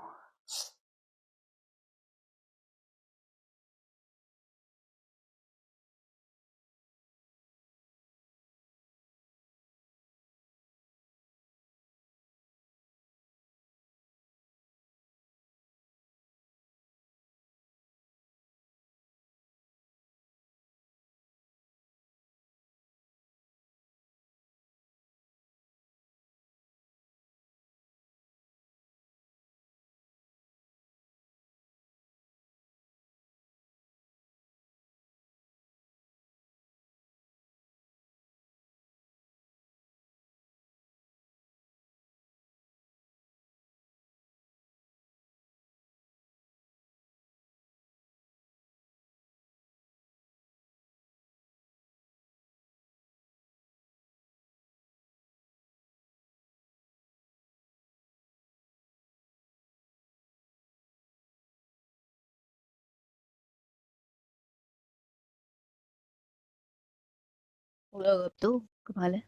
A: अब तो कमाल है।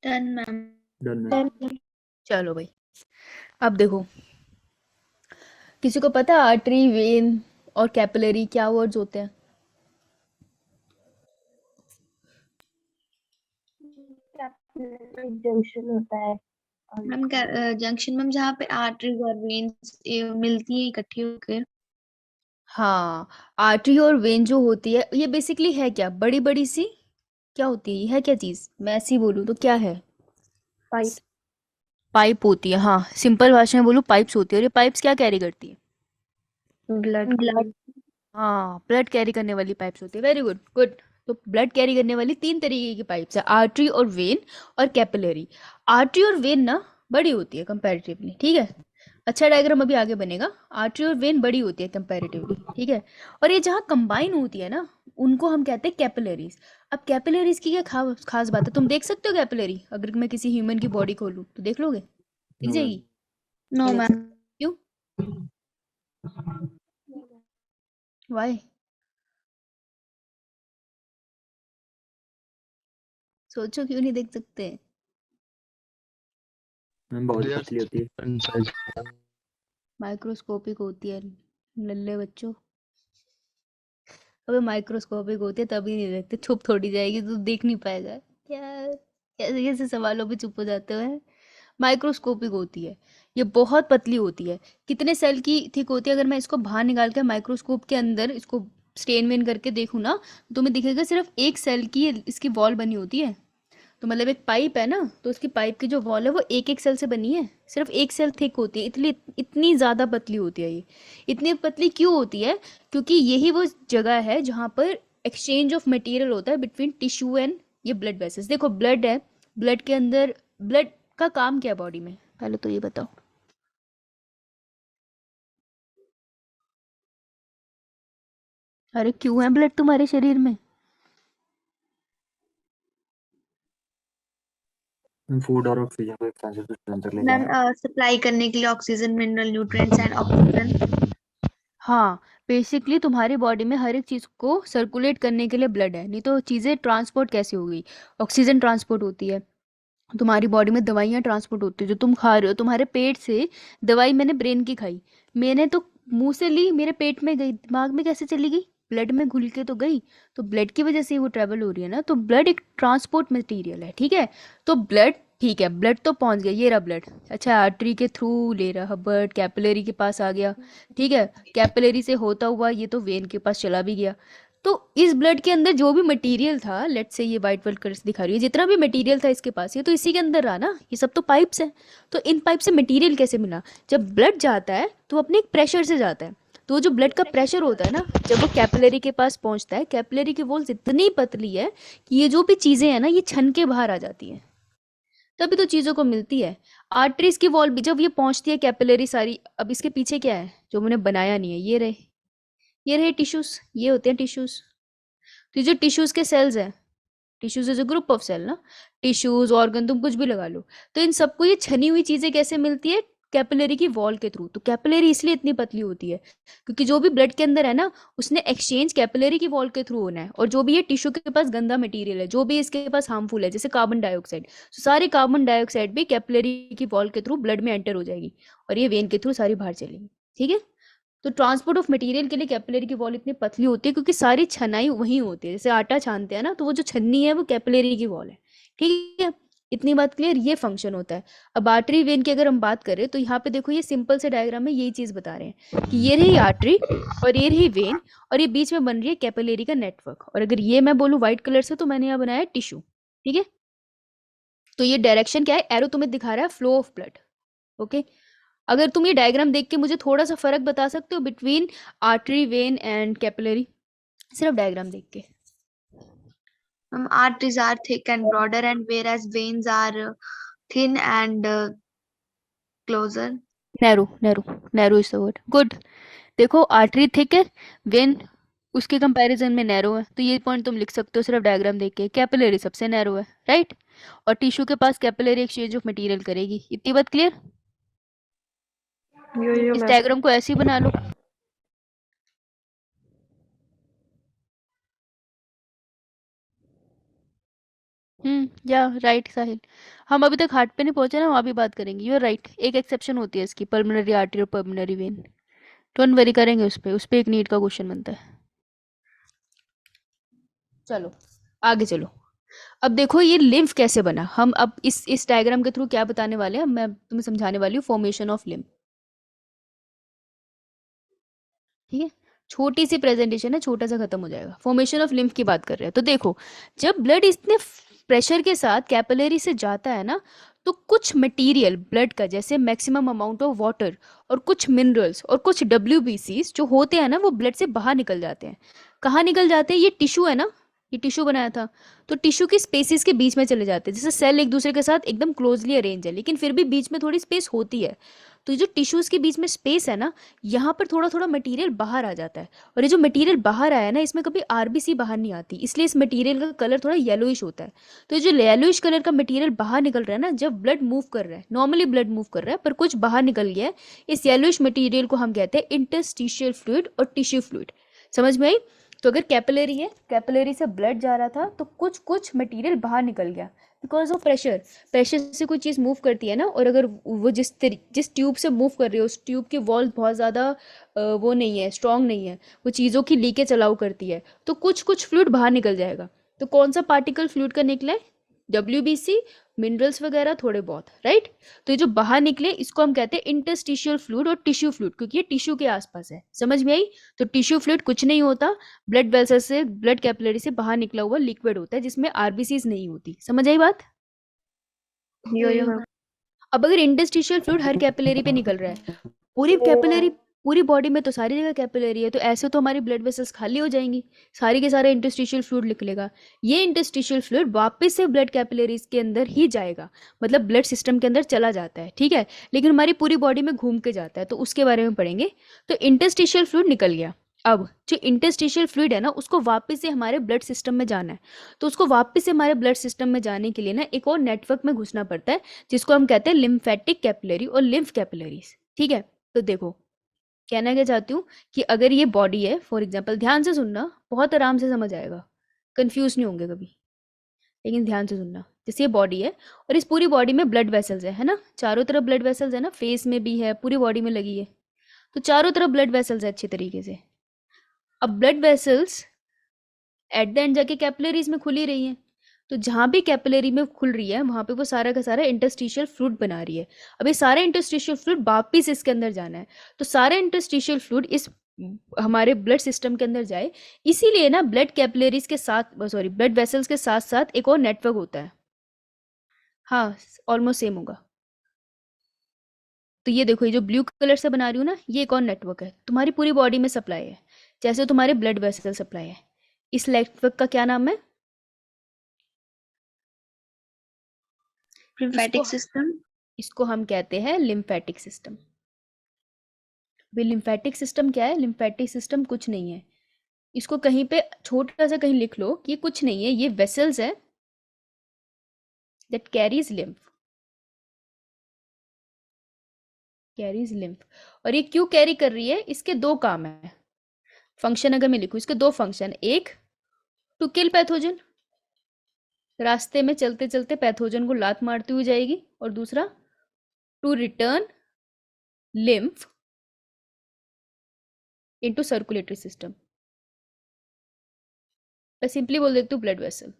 C: Done ma'am.
D: Done, ma'am.
A: चलो भाई, अब देखो, किसी को पता है आर्टरी, वेन और कैपिलरी क्या वर्ड्स होते हैं?
B: जंक्शन होता है
C: मैम जंक्शन मैम जहाँ पे आर्टरीज और वेन्स मिलती है इकट्ठी होकर।
A: हाँ, आर्टरी और वेन जो होती है ये बेसिकली है क्या, बड़ी बड़ी सी क्या होती है, ये है क्या चीज? मैं ऐसे ही बोलूँ तो क्या है?
B: पाइप।
A: पाइप होती है, हाँ, सिंपल भाषा में बोलूँ पाइप्स होती है। और ये पाइप्स क्या कैरी करती है?
B: ब्लड।
A: हाँ, ब्लड कैरी करने वाली पाइप्स होती है। Very good, good. तो ब्लड कैरी करने वाली तीन तरीके की पाइप्स है, आर्टरी और वेन और कैपिलरी। आर्टरी और वेन ना बड़ी होती है कंपैरेटिवली, ठीक है। अच्छा डायग्राम अभी आगे बनेगा। आर्टरी और वेन बड़ी होती है कंपैरेटिवली, ठीक है। और ये जहाँ कंबाइन होती है ना, उनको हम कहते हैं कैपिलरीज। अब कैपिलरीज की क्या खास बात है, तुम देख सकते हो कैपिलरी? अगर मैं किसी ह्यूमन की बॉडी खोलूँ तो देख लोगे? दिख
D: No,
A: जाएगी?
D: ma'am.
C: No ma'am.
A: क्यों? वाई? सोचो क्यों नहीं देख सकते?
D: मैम बहुत पतली होती है।
A: माइक्रोस्कोपिक होती है लल्ले बच्चों। अबे माइक्रोस्कोपिक होती है तभी नहीं देखते, छुप थोड़ी जाएगी तो देख नहीं पाएगा क्या? कैसे कैसे सवालों पे चुप हो जाते हो? माइक्रोस्कोपिक होती है, ये बहुत पतली होती है। कितने सेल की थिक होती है? अगर मैं इसको बाहर निकाल के माइक्रोस्कोप के अंदर इसको स्टेन वेन करके देखूँ ना, तो तुम्हें दिखेगा सिर्फ एक सेल की इसकी वॉल बनी होती है। तो मतलब एक पाइप है ना, तो उसकी पाइप की जो वॉल है वो एक एक सेल से बनी है, सिर्फ एक सेल थिक होती है, इतनी इतनी ज़्यादा पतली होती है ये। इतनी पतली क्यों होती है? क्योंकि यही वो जगह है जहाँ पर एक्सचेंज ऑफ मटेरियल होता है बिटवीन टिश्यू एंड ये ब्लड वेसल्स। देखो ब्लड है, ब्लड के अंदर ब्लड का काम क्या है बॉडी में, पहले तो ये बताओ। अरे क्यों है ब्लड तुम्हारे शरीर में?
D: फूड और ऑक्सीजन को एक स्थान से दूसरे स्थान तक ले
C: मैम
D: जाना।
C: सप्लाई करने के लिए oxygen, mineral nutrients and oxygen.
A: हाँ, बेसिकली तुम्हारी बॉडी में हर एक चीज़ को सर्कुलेट करने के लिए ब्लड है, नहीं तो चीज़ें ट्रांसपोर्ट कैसे होगी? ऑक्सीजन ट्रांसपोर्ट होती है, तुम्हारी बॉडी में दवाइयाँ ट्रांसपोर्ट होती है, जो तुम खा रहे हो तुम्हारे पेट से। दवाई मैंने ब्रेन की खाई, मैंने तो मुंह से ली, मेरे पेट में गई, दिमाग में कैसे चली गई? ब्लड में घुल के तो गई। तो ब्लड की वजह से ही वो ट्रेवल हो रही है ना, तो ब्लड एक ट्रांसपोर्ट मटेरियल है, ठीक है। तो ब्लड, ठीक है, ब्लड तो पहुंच गया, ये रहा ब्लड। अच्छा, आर्टरी के थ्रू ले रहा ब्लड, कैपिलरी के पास आ गया, ठीक है। कैपिलरी से होता हुआ ये तो वेन के पास चला भी गया। तो इस ब्लड के अंदर जो भी मटेरियल था, लेट्स से ये वाइट वाइट कलर दिखा रही है, जितना भी मटेरियल था इसके पास, ये तो इसी के अंदर रहा ना, ये सब तो पाइप्स हैं। तो इन पाइप से मटेरियल कैसे मिला? जब ब्लड जाता है तो वो अपने एक प्रेशर से जाता है। तो वो जो ब्लड का प्रेशर होता है ना, जब वो कैपिलरी के पास पहुंचता है, कैपिलरी की वॉल्स इतनी पतली है कि ये जो भी चीजें हैं ना, ये छन के बाहर आ जाती हैं, तभी तो चीजों को मिलती है। आर्टरीज की वॉल भी जब ये पहुंचती है कैपिलरी सारी, अब इसके पीछे क्या है जो मैंने बनाया नहीं है, ये रहे टिश्यूज, ये होते हैं टिश्यूज। तो ये जो टिश्यूज के सेल्स हैं, tissues is a group of cell ना, टिश्यूज ऑर्गन तुम कुछ भी लगा लो। तो इन सबको ये छनी हुई चीजें कैसे मिलती है? कैपिलरी की वॉल के थ्रू। तो कैपिलरी इसलिए इतनी पतली होती है क्योंकि जो भी ब्लड के अंदर है ना, उसने एक्सचेंज कैपिलरी की वॉल के थ्रू होना है। और जो भी ये टिश्यू के पास गंदा मटेरियल है, जो भी इसके पास हार्मफुल है, जैसे कार्बन डाइऑक्साइड, तो सारी कार्बन डाइऑक्साइड भी कैपिलरी की वॉल के थ्रू ब्लड में एंटर हो जाएगी और ये वेन के थ्रू सारी बाहर चलेगी, ठीक है। तो ट्रांसपोर्ट ऑफ मटेरियल के लिए कैपिलरी की वॉल इतनी पतली होती है क्योंकि सारी छनाई वहीं होती है, जैसे आटा छानते हैं ना, तो वो जो छन्नी है वो कैपिलरी की वॉल है, ठीक है। इतनी बात क्लियर, ये फंक्शन होता है। अब आर्टरी वेन की अगर हम बात करें तो यहाँ पे देखो, ये सिंपल से डायग्राम में यही चीज बता रहे हैं कि ये रही आर्टरी और ये रही वेन, और ये बीच में बन रही है कैपिलरी का नेटवर्क। और अगर ये मैं बोलूँ व्हाइट कलर से, तो मैंने यहाँ बनाया टिश्यू, ठीक है। तो ये डायरेक्शन क्या है, एरो तुम्हें दिखा रहा है फ्लो ऑफ ब्लड, ओके। अगर तुम ये डायग्राम देख के मुझे थोड़ा सा फर्क बता सकते हो between artery, when and capillary, सिर्फ डायग्राम देख के?
C: Arteries are thick and broader, and whereas veins are thin and closer.
A: Narrow, narrow, narrow is the word, good. देखो आर्टरी थिक है, वेन उसके कंपैरिजन में नैरो है, तो ये पॉइंट तुम लिख सकते हो सिर्फ डायग्राम देख के। कैपिलरी सबसे नैरो है, राइट। और टिश्यू के पास कैपिलरी एक्सचेंज ऑफ मटेरियल करेगी, इतनी बात क्लियर? इस डायग्राम को ऐसे ही बना लो। या राइट साहिल। हम अभी तक हार्ट पे नहीं पहुंचे ना, वहाँ भी बात करेंगे। यू आर राइट, एक एक्सेप्शन होती है इसकी, पल्मोनरी आर्टरी और पल्मोनरी वेन। डोंट वरी, करेंगे उस पे एक नीट का क्वेश्चन बनता है। चलो आगे चलो। अब देखो ये लिम्फ कैसे बना। हम अब इस डायग्राम के थ्रू क्या बताने वाले हैं, मैं तुम्हें समझाने वाली हूँ फॉर्मेशन ऑफ लिम्फ। ठीक है, छोटी सी प्रेजेंटेशन है, छोटा सा खत्म हो जाएगा। फॉर्मेशन ऑफ लिम्फ की बात कर रहे हैं तो देखो, जब ब्लड इतने प्रेशर के साथ कैपिलरी से जाता है ना, तो कुछ मटेरियल ब्लड का, जैसे मैक्सिमम अमाउंट ऑफ वाटर और कुछ मिनरल्स और कुछ डब्ल्यूबीसीज जो होते हैं ना, वो ब्लड से बाहर निकल जाते हैं। कहाँ निकल जाते हैं? ये टिश्यू है ना, ये टिश्यू बनाया था, तो टिश्यू की स्पेसिस के बीच में चले जाते हैं। जैसे सेल एक दूसरे के साथ एकदम क्लोजली अरेंज है, लेकिन फिर भी बीच में थोड़ी स्पेस होती है। तो ये जो टिश्यूज के बीच में स्पेस है ना, यहाँ पर थोड़ा थोड़ा मटेरियल बाहर आ जाता है। और ये जो मटेरियल बाहर आया है ना, इसमें कभी आरबीसी बाहर नहीं आती, इसलिए इस मटेरियल का कलर थोड़ा येलोइश होता है। तो ये जो येलोइश कलर का मटेरियल बाहर निकल रहा है ना, जब ब्लड मूव कर रहा है, नॉर्मली ब्लड मूव कर रहा है पर कुछ बाहर निकल गया है, इस येलोइश मटेरियल को हम कहते हैं इंटरस्टिशियल फ्लूइड और टिश्यू फ्लूइड। समझ में आई? तो अगर कैपिलरी है, कैपिलरी से ब्लड जा रहा था, तो कुछ कुछ मटेरियल बाहर निकल गया बिकॉज ऑफ प्रेशर। प्रेशर से कोई चीज़ मूव करती है ना, और अगर वो जिस ट्यूब से मूव कर रही है, उस ट्यूब की वॉल बहुत ज़्यादा वो नहीं है, स्ट्रांग नहीं है, वो चीज़ों की लीकेज अलाउ करती है, तो कुछ कुछ फ्लूइड बाहर निकल जाएगा। तो कौन सा पार्टिकल फ्लूइड का निकला है? डब्ल्यूबीसी, मिनरल्स वगैरह थोड़े बहुत, राइट। तो ये जो बाहर निकले इसको हम कहते हैं इंटरस्टिशियल फ्लूइड और टिश्यू फ्लूइड, क्योंकि ये टिश्यू के आसपास है। समझ में आई? तो टिश्यू फ्लूइड कुछ नहीं होता, ब्लड वेसल से, ब्लड कैपिलरी से बाहर निकला हुआ लिक्विड होता है, जिसमें आरबीसीज नहीं होती। समझ आई बात?
B: यो मैम।
A: अब अगर इंटरस्टिशियल फ्लूइड हर कैपिलरी पे निकल रहा है, पूरी कैपिलरी, पूरी बॉडी में तो सारी जगह कैपिलरी है, तो ऐसे तो हमारी ब्लड वेसल्स खाली हो जाएंगी, सारी के सारे इंटरस्टिशियल फ्लूइड निकलेगा। ये इंटरस्टिशियल फ्लूइड वापस से ब्लड कैपिलरीज के अंदर ही जाएगा, मतलब ब्लड सिस्टम के अंदर चला जाता है, ठीक है, लेकिन हमारी पूरी बॉडी में घूम के जाता है, तो उसके बारे में पढ़ेंगे। तो इंटरस्टिशियल फ्लूइड निकल गया। अब जो इंटरस्टिशियल फ्लूइड है ना, उसको वापस से हमारे ब्लड सिस्टम में जाना है। तो उसको वापस से हमारे ब्लड सिस्टम में जाने के लिए ना एक और नेटवर्क में घुसना पड़ता है, जिसको हम कहते हैं लिम्फेटिक कैपिलरी और लिम्फ कैपिलरीज। ठीक है, तो देखो कहना क्या चाहती हूँ कि अगर ये बॉडी है, फॉर एग्जाम्पल, ध्यान से सुनना, बहुत आराम से समझ आएगा, कंफ्यूज नहीं होंगे कभी, लेकिन ध्यान से सुनना। जैसे ये बॉडी है और इस पूरी बॉडी में ब्लड वेसल्स है ना, चारों तरफ ब्लड वेसल्स है ना, फेस में भी है, पूरी बॉडी में लगी है, तो चारों तरफ ब्लड वेसल्स है अच्छे तरीके से। अब blood vessels at the end जाके कैपिलरीज में खुल ही रही हैं, तो जहाँ भी कैपिलरी में खुल रही है वहाँ पे वो सारा का सारा इंटरस्टिशियल फ्लूइड बना रही है। अब ये सारे इंटरस्टिशियल फ्लूइड वापिस इसके अंदर जाना है, तो सारे इंटरस्टिशियल फ्लूइड इस हमारे ब्लड सिस्टम के अंदर जाए। इसीलिए ना ब्लड कैपिलरीज के साथ, सॉरी, ब्लड वेसल्स के साथ साथ एक और नेटवर्क होता है। हाँ, ऑलमोस्ट सेम होगा। तो ये देखो, ये जो ब्लू कलर से बना रही हूँ ना, ये एक और नेटवर्क है, तुम्हारी पूरी बॉडी में सप्लाई है, जैसे तुम्हारे ब्लड वेसल सप्लाई है। इस नेटवर्क का क्या नाम है?
B: लिम्फेटिक
A: इसको
B: सिस्टम।
A: इसको हम कहते हैं लिम्फेटिक सिस्टम। भाई लिम्फेटिक सिस्टम क्या है? लिम्फेटिक सिस्टम कुछ नहीं है, इसको कहीं पे छोटा सा कहीं लिख लो कि ये कुछ नहीं है, ये वेसल्स है that carries lymph, carries lymph. और ये क्यों कैरी कर रही है? इसके दो काम है, फंक्शन अगर मैं लिखूं, इसके दो फंक्शन, एक टू किल पैथोजन, रास्ते में चलते चलते पैथोजन को लात मारती हुई जाएगी, और दूसरा to return lymph into circulatory system. मैं सिंपली बोल देती हूँ ब्लड वेसल,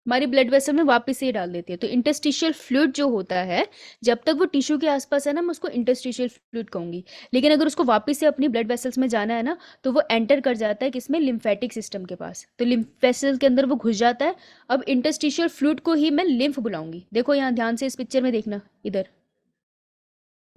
A: हमारी ब्लड वेसल में वापस से ही डाल देती है। तो इंटरस्टिशियल फ्लूइड जो होता है, जब तक वो टिश्यू के आसपास है ना, मैं उसको इंटरस्टिशियल फ्लूइड कहूंगी, लेकिन अगर उसको वापस से अपनी ब्लड वेसल्स में जाना है ना, तो वो एंटर कर जाता है किसमें? लिम्फेटिक सिस्टम के पास, तो लिम्फ वेसल के अंदर वो घुस जाता है। अब इंटरस्टिशियल फ्लूइड को ही मैं लिम्फ बुलाऊंगी। देखो यहाँ ध्यान से इस पिक्चर में देखना, इधर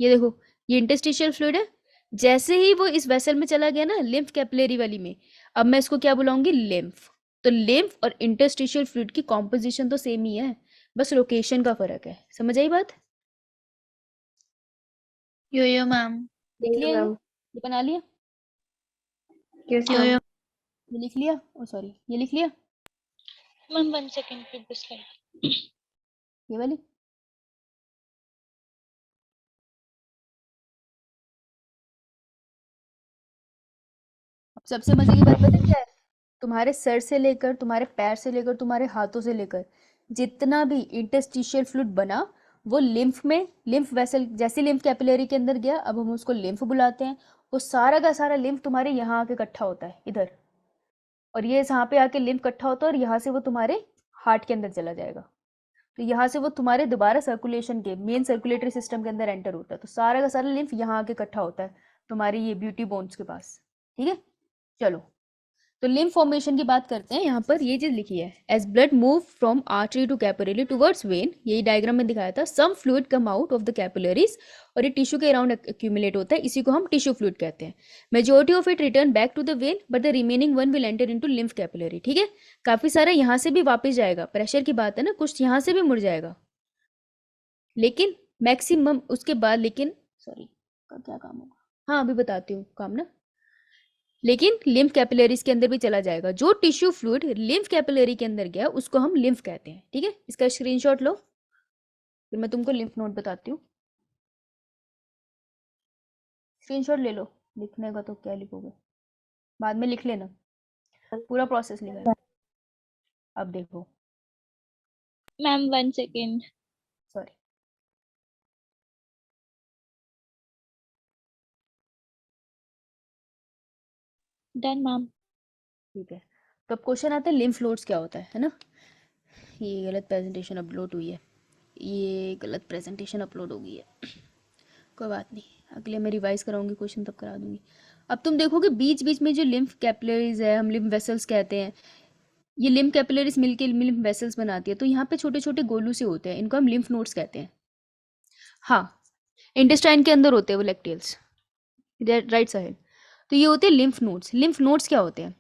A: ये देखो, ये इंटरस्टिशियल फ्लूइड है, जैसे ही वो इस वेसल में चला गया ना, लिम्फ कैपिलरी वाली में, अब मैं इसको क्या बुलाऊंगी? लिम्फ। तो लिम्फ और इंटरस्टिशियल फ्लूइड की कॉम्पोजिशन तो सेम ही है, बस लोकेशन का फर्क है। समझ आई बात?
C: यो मैम।
A: लिख लिया?
B: मैम।
A: ये बना लिया?
B: यस
C: यो
B: मैम।
C: यो
A: ये लिख लिया? ओ सॉरी, ये लिख लिया?
C: मैम 1 सेकंड फिर दिस लाइक।
A: ये वाली? अब सबसे मजे की बात पता है क्या है? तुम्हारे सर से लेकर, तुम्हारे पैर से लेकर, तुम्हारे हाथों से लेकर जितना भी इंटरस्टिशियल फ्लूइड बना वो लिम्फ में, लिम्फ वेसल, जैसे लिम्फ कैपिलरी के अंदर गया अब हम उसको लिम्फ बुलाते हैं, वो सारा का सारा लिम्फ तुम्हारे यहाँ आके इकट्ठा होता है इधर, और ये यहाँ पे आके लिम्फ इकट्ठा होता है और यहाँ से वो तुम्हारे हार्ट के अंदर चला जाएगा, तो यहाँ से वो तुम्हारे दोबारा सर्कुलेशन के मेन सर्कुलेटरी सिस्टम के अंदर एंटर होता है, तो सारा का सारा लिम्फ यहाँ आके इकट्ठा होता है तुम्हारी ये ब्यूटी बोन्स के पास। ठीक है, चलो तो लिम्फ फॉर्मेशन की बात करते हैं। यहाँ पर ये चीज लिखी है, as blood move from artery to capillary towards vein, यही डायग्राम में दिखाया था, some fluid come out of the capillaries, और ये टिश्यू के अराउंड एक्यूमुलेट होता है, इसी को हम टिश्यू फ्लूइड कहते हैं। Majority of it return back to the vein but the remaining one will enter into lymph capillary. ठीक है, काफी सारा यहाँ से भी वापस जाएगा, प्रेशर की बात है ना, कुछ यहाँ से भी मुड़ जाएगा, लेकिन मैक्सिमम उसके बाद, लेकिन सॉरी का क्या काम होगा, हाँ अभी बताती हूँ काम ना, लेकिन लिम्फ कैपिलरीज के अंदर भी चला जाएगा। जो टिश्यू फ्लूइड लिम्फ कैपिलरी के अंदर गया उसको हम लिम्फ कहते हैं। ठीक है, इसका स्क्रीनशॉट लो, फिर मैं तुमको लिम्फ नोड बताती हूँ। स्क्रीनशॉट ले लो, लिखने का तो क्या लिखोगे, बाद में लिख लेना, पूरा प्रोसेस लिखा है। अब देखो,
C: ma'am 1 second.
A: Sorry,
C: done ma'am.
A: ठीक है, तो अब क्वेश्चन आता है लिम्फ नोड्स क्या होता है ना। ये गलत प्रेजेंटेशन अपलोड हुई है, ये गलत प्रेजेंटेशन अपलोड हो गई है, कोई बात नहीं, अगले मैं रिवाइज कराऊंगी क्वेश्चन तब करा दूंगी। अब तुम देखोगे बीच बीच में जो लिम्फ कैपिलरीज है, हम लिम्फ वेसल्स कहते हैं, ये लिम्फ कैपिलरीज मिलके लिम्फ वेसल्स बनाती है, तो यहाँ पे छोटे छोटे गोलू से होते हैं, इनको हम लिम्फ नोड्स कहते हैं। हाँ, इंटेस्टाइन के अंदर होते हैं वो लैक्टियल्स, राइट साइड, तो ये होते हैं लिम्फ नोड्स। लिम्फ नोड्स क्या होते हैं,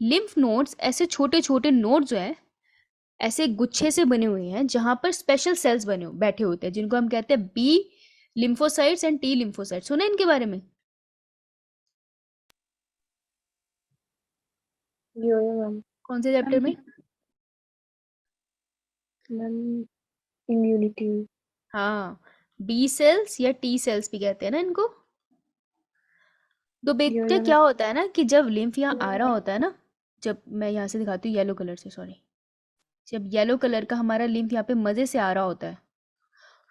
A: लिम्फ नोड्स ऐसे छोटे छोटे नोड्स जो हैं ऐसे गुच्छे से बने हुए हैं जहां पर स्पेशल सेल्स बने बैठे होते हैं, जिनको हम कहते हैं B lymphocytes and T lymphocytes. सुना इनके बारे में?
B: मैम।
A: कौन से चैप्टर में?
B: Ma'am immunity.
A: हाँ, बी सेल्स या टी सेल्स भी कहते हैं ना इनको। तो बेटे क्या होता है ना कि जब लिम्फ यहाँ आ रहा होता है ना, जब मैं यहाँ से दिखाती हूँ येलो कलर से, सॉरी, जब येलो कलर का हमारा लिम्फ यहाँ पे मजे से आ रहा होता है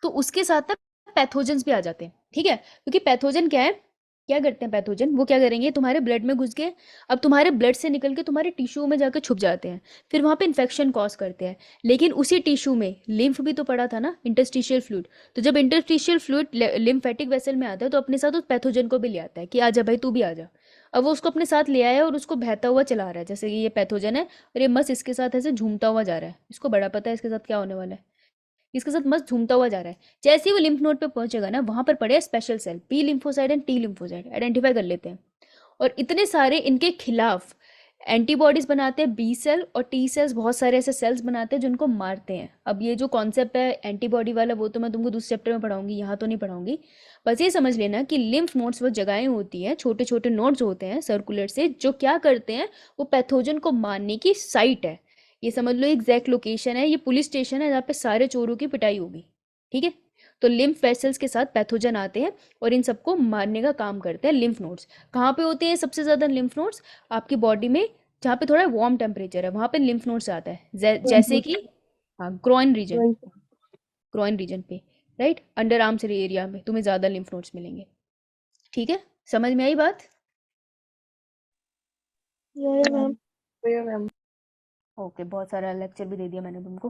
A: तो उसके साथ ना पैथोजेंस भी आ जाते हैं। ठीक है, क्योंकि पैथोजन क्या है, क्या करते हैं पैथोजन, वो क्या करेंगे, तुम्हारे ब्लड में घुस के अब तुम्हारे ब्लड से निकल के तुम्हारे टिश्यू में जाकर छुप जाते हैं, फिर वहाँ पे इन्फेक्शन कॉज करते हैं। लेकिन उसी टिश्यू में लिम्फ भी तो पड़ा था ना, इंटरस्टिशियल फ्लूइड, तो जब इंटरस्टिशियल फ्लूइड लिम्फेटिक वेसल में आता है तो अपने साथ उस पैथोजन को भी ले आता है कि आजा भाई तू भी आजा। अब वो उसको अपने साथ ले आया और उसको बहता हुआ चला रहा है, जैसे कि ये पैथोजन है और ये मस्त इसके साथ ऐसे झूमता हुआ जा रहा है, इसको बड़ा पता है इसके साथ क्या होने वाला है, इसके साथ मस्त झूमता हुआ जा रहा है। जैसे ही वो लिम्फ नोड पे पहुंचेगा ना, वहां पर पड़े special cell B lymphocyte and T lymphocyte, identify कर लेते हैं, और इतने सारे इनके खिलाफ एंटीबॉडीज बनाते हैं बी सेल, और टी सेल्स बहुत सारे ऐसे सेल्स बनाते हैं जिनको मारते हैं। अब ये जो कॉन्सेप्ट है एंटीबॉडी वाला वो तो मैं तुमको दूसरे चैप्टर में पढ़ाऊंगी, यहाँ तो नहीं पढ़ाऊंगी। बस ये समझ लेना कि लिम्फ नोड्स वो जगहें होती हैं, छोटे छोटे नोड्स होते हैं सर्कुलर से, जो क्या करते हैं, वो पैथोजन को मारने की साइट है। ये समझ लो एग्जैक्ट लोकेशन है, ये पुलिस स्टेशन है जहाँ पे सारे चोरों की पिटाई होगी। ठीक है, तो लिम्फ वेसल्स के साथ पैथोजन आते हैं और इन सबको मारने का काम करते हैं लिम्फ नोड्स। कहाँ पे होते हैं सबसे ज्यादा लिम्फ नोड्स? आपकी बॉडी में जहाँ पे थोड़ा वार्म टेम्परेचर है वहाँ पे लिम्फ नोड्स आता है, जैसे कि हाँ ग्रोइन रीजन, ग्रोइन रीजन पे, राइट, अंडर आर्म्स एरिया में तुम्हें ज्यादा लिम्फ नोड्स मिलेंगे। ठीक है, समझ में आई बात?
B: मैम।
A: ओके, बहुत सारा लेक्चर भी दे दिया मैंने तुमको,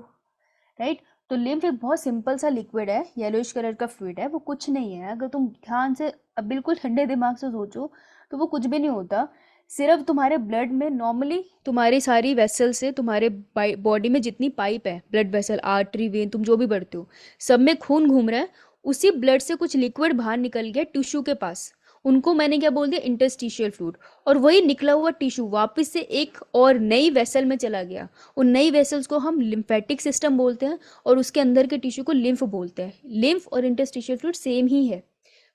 A: राइट। तो लिम्फ एक बहुत सिंपल सा लिक्विड है, येलोइश कलर का फ्लूइड है, वो कुछ नहीं है। अगर तुम ध्यान से अब बिल्कुल ठंडे दिमाग से सोचो तो वो कुछ भी नहीं होता। सिर्फ तुम्हारे ब्लड में नॉर्मली तुम्हारी सारी वेसल से, तुम्हारे बॉडी में जितनी पाइप है, ब्लड वेसल, आर्टरी, वेन, तुम जो भी बढ़ते हो, सब में खून घूम रहा है। उसी ब्लड से कुछ लिक्विड बाहर निकल गया टिश्यू के पास, उनको मैंने क्या बोल दिया, इंटरस्टिशियल फ्लूइड, और वही निकला हुआ टिश्यू वापस से एक और नई वेसल में चला गया। उन नई वेसल्स को हम लिम्फेटिक सिस्टम बोलते हैं और उसके अंदर के टिश्यू को लिम्फ बोलते हैं। लिम्फ और इंटरस्टिशियल फ्लूइड सेम ही है,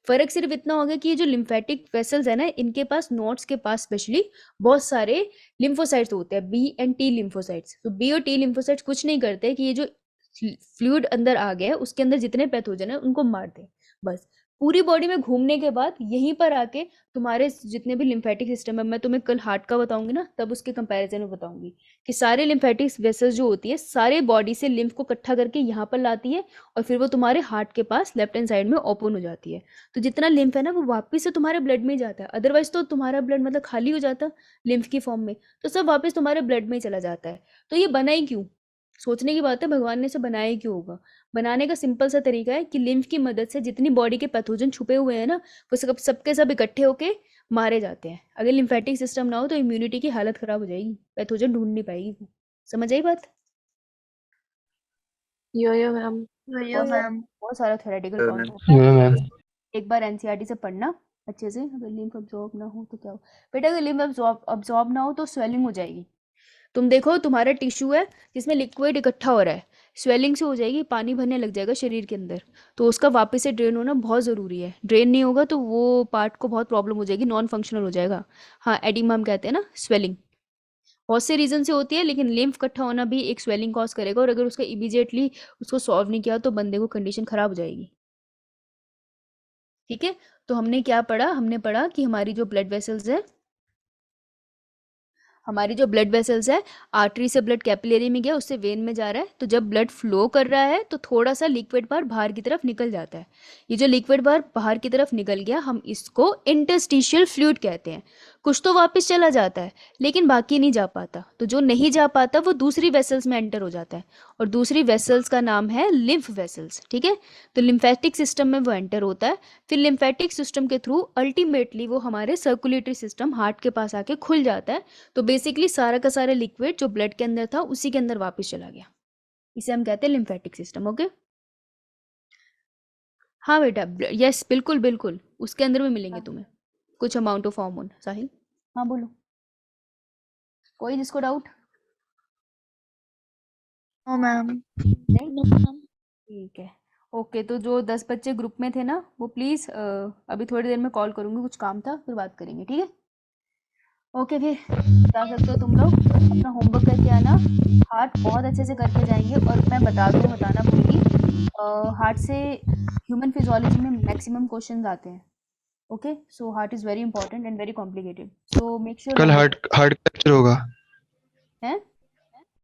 A: फर्क सिर्फ इतना हो गया कि ये जो लिम्फेटिक वेसल्स है ना, इनके पास नोड्स के पास स्पेशली बहुत सारे लिम्फोसाइट्स होते हैं, बी एंड टी लिम्फोसाइट्स। तो बी और टी लिम्फोसाइट्स कुछ नहीं करते कि ये जो फ्लूइड अंदर आ गया है उसके अंदर जितने पैथोजन है उनको मार दे, बस। पूरी बॉडी में घूमने के बाद यहीं पर आके तुम्हारे जितने भी लिम्फेटिक सिस्टम है, मैं तुम्हें कल हार्ट का बताऊंगी ना, तब उसके कंपैरिजन में बताऊंगी कि सारे लिम्फेटिक वेसल्स जो होती है सारे बॉडी से लिम्फ को इकट्ठा करके यहाँ पर लाती है और फिर वो तुम्हारे हार्ट के पास लेफ्ट हैंड साइड में ओपन हो जाती है। तो जितना लिम्फ है ना वो वापस से तुम्हारे ब्लड में ही जाता है, अदरवाइज तो तुम्हारा ब्लड मतलब खाली हो जाता लिम्फ की फॉर्म में, तो सब वापस तुम्हारे ब्लड में ही चला जाता है। तो ये बना ही क्यों? सोचने की बात है, भगवान ने इसे बनाया ही क्यों होगा? बनाने का सिंपल सा तरीका है कि लिम्फ की मदद से जितनी बॉडी के पैथोजन छुपे हुए हैं ना वो सबके सब इकट्ठे होके मारे जाते हैं। अगर लिम्फेटिक सिस्टम ना हो तो इम्यूनिटी की हालत खराब हो जाएगी, पैथोजन ढूंढ नहीं पाएगी वो। समझ आई बात?
C: यो मैम।
A: बहुत सारा थ्योरेटिकल
D: यो
A: कॉन्सेप्ट
D: मैम।
A: है,
E: मैम
A: एक बार एनसीईआरटी से पढ़ना अच्छे से। अगर लिम्फ अब्जॉर्ब ना हो तो क्या हो बेटा, अगर लिम्फ अब्जॉर्ब ना हो तो स्वेलिंग हो जाएगी। तुम देखो तुम्हारा टिश्यू है जिसमें लिक्विड इकट्ठा हो रहा है, स्वेलिंग से हो जाएगी, पानी भरने लग जाएगा शरीर के अंदर, तो उसका वापस से ड्रेन होना बहुत ज़रूरी है। ड्रेन नहीं होगा तो वो पार्ट को बहुत प्रॉब्लम हो जाएगी, नॉन फंक्शनल हो जाएगा। हाँ, एडिमा हम कहते हैं ना, स्वेलिंग बहुत से रीज़न से होती है, लेकिन लिम्फ इकट्ठा होना भी एक स्वेलिंग कॉज करेगा, और अगर उसका इमीडिएटली उसको सॉल्व नहीं किया तो बंदे को कंडीशन खराब हो जाएगी। ठीक है, तो हमने क्या पढ़ा? हमने पढ़ा कि हमारी जो ब्लड वेसल्स है, आर्टरी से ब्लड कैपिलरी में गया, उससे वेन में जा रहा है, तो जब ब्लड फ्लो कर रहा है तो थोड़ा सा लिक्विड बार बाहर की तरफ निकल जाता है। ये जो लिक्विड बार बाहर की तरफ निकल गया हम इसको इंटरस्टिशियल फ्लूइड कहते हैं। कुछ तो वापस चला जाता है लेकिन बाकी नहीं जा पाता, तो जो नहीं जा पाता वो दूसरी वेसल्स में एंटर हो जाता है, और दूसरी वेसल्स का नाम है लिम्फ वेसल्स। ठीक है, तो लिम्फेटिक सिस्टम में वो एंटर होता है, फिर लिम्फेटिक सिस्टम के थ्रू अल्टीमेटली वो हमारे सर्कुलेटरी सिस्टम हार्ट के पास आके खुल जाता है। तो बेसिकली सारा का सारा लिक्विड जो ब्लड के अंदर था उसी के अंदर वापस चला गया, इसे हम कहते हैं लिम्फेटिक सिस्टम। ओके, हाँ बेटा, यस बिल्कुल बिल्कुल, उसके अंदर भी मिलेंगे तुम्हें कुछ अमाउंट ऑफ हार्मोन। साहिल, हाँ बोलो, कोई जिसको डाउट?
C: No ma'am.
A: नहीं, ठीक है, ओके। तो जो 10 बच्चे ग्रुप में थे ना वो प्लीज़ अभी थोड़ी देर में कॉल करूँगी, कुछ काम था, फिर बात करेंगे। ठीक है, ओके, फिर बता सकते हो तुम लोग अपना होमवर्क करके आना। हार्ट बहुत अच्छे से करके जाएंगे, और मैं बताना भूलगी, हार्ट से ह्यूमन फिजियोलॉजी में मैक्सिमम क्वेश्चंस आते हैं। Okay, so heart is very important and very complicated, so make sure.
E: कल हार्ट का लेक्चर होगा।
A: हैं?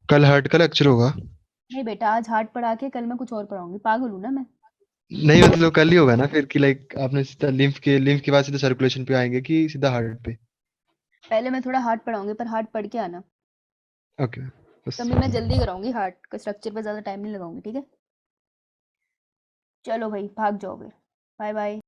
E: कल हार्ट का लेक्चर होगा।
A: नहीं बेटा, आज हार्ट पढ़ा के कल मैं कुछ और पढ़ाऊंगी, पागल हूँ ना मैं?
E: नहीं मतलब कल ही होगा ना फिर कि लाइक आपने सीधा लिम्फ के बाद सीधा सर्कुलेशन पे आएंगे कि सीधा हार्ट पे?
A: पहले मैं थोड़ा हार्ट पढ़ाऊंगी, पर हार्ट पढ़ के आना,
E: ओके बस।
A: तभी मैं जल्दी कराऊंगी, हार्ट का स्ट्रक्चर पे ज़्यादा टाइम नहीं लगाऊंगी। ठीक है, चलो भाई भाग जाओ फिर, बाय बाय।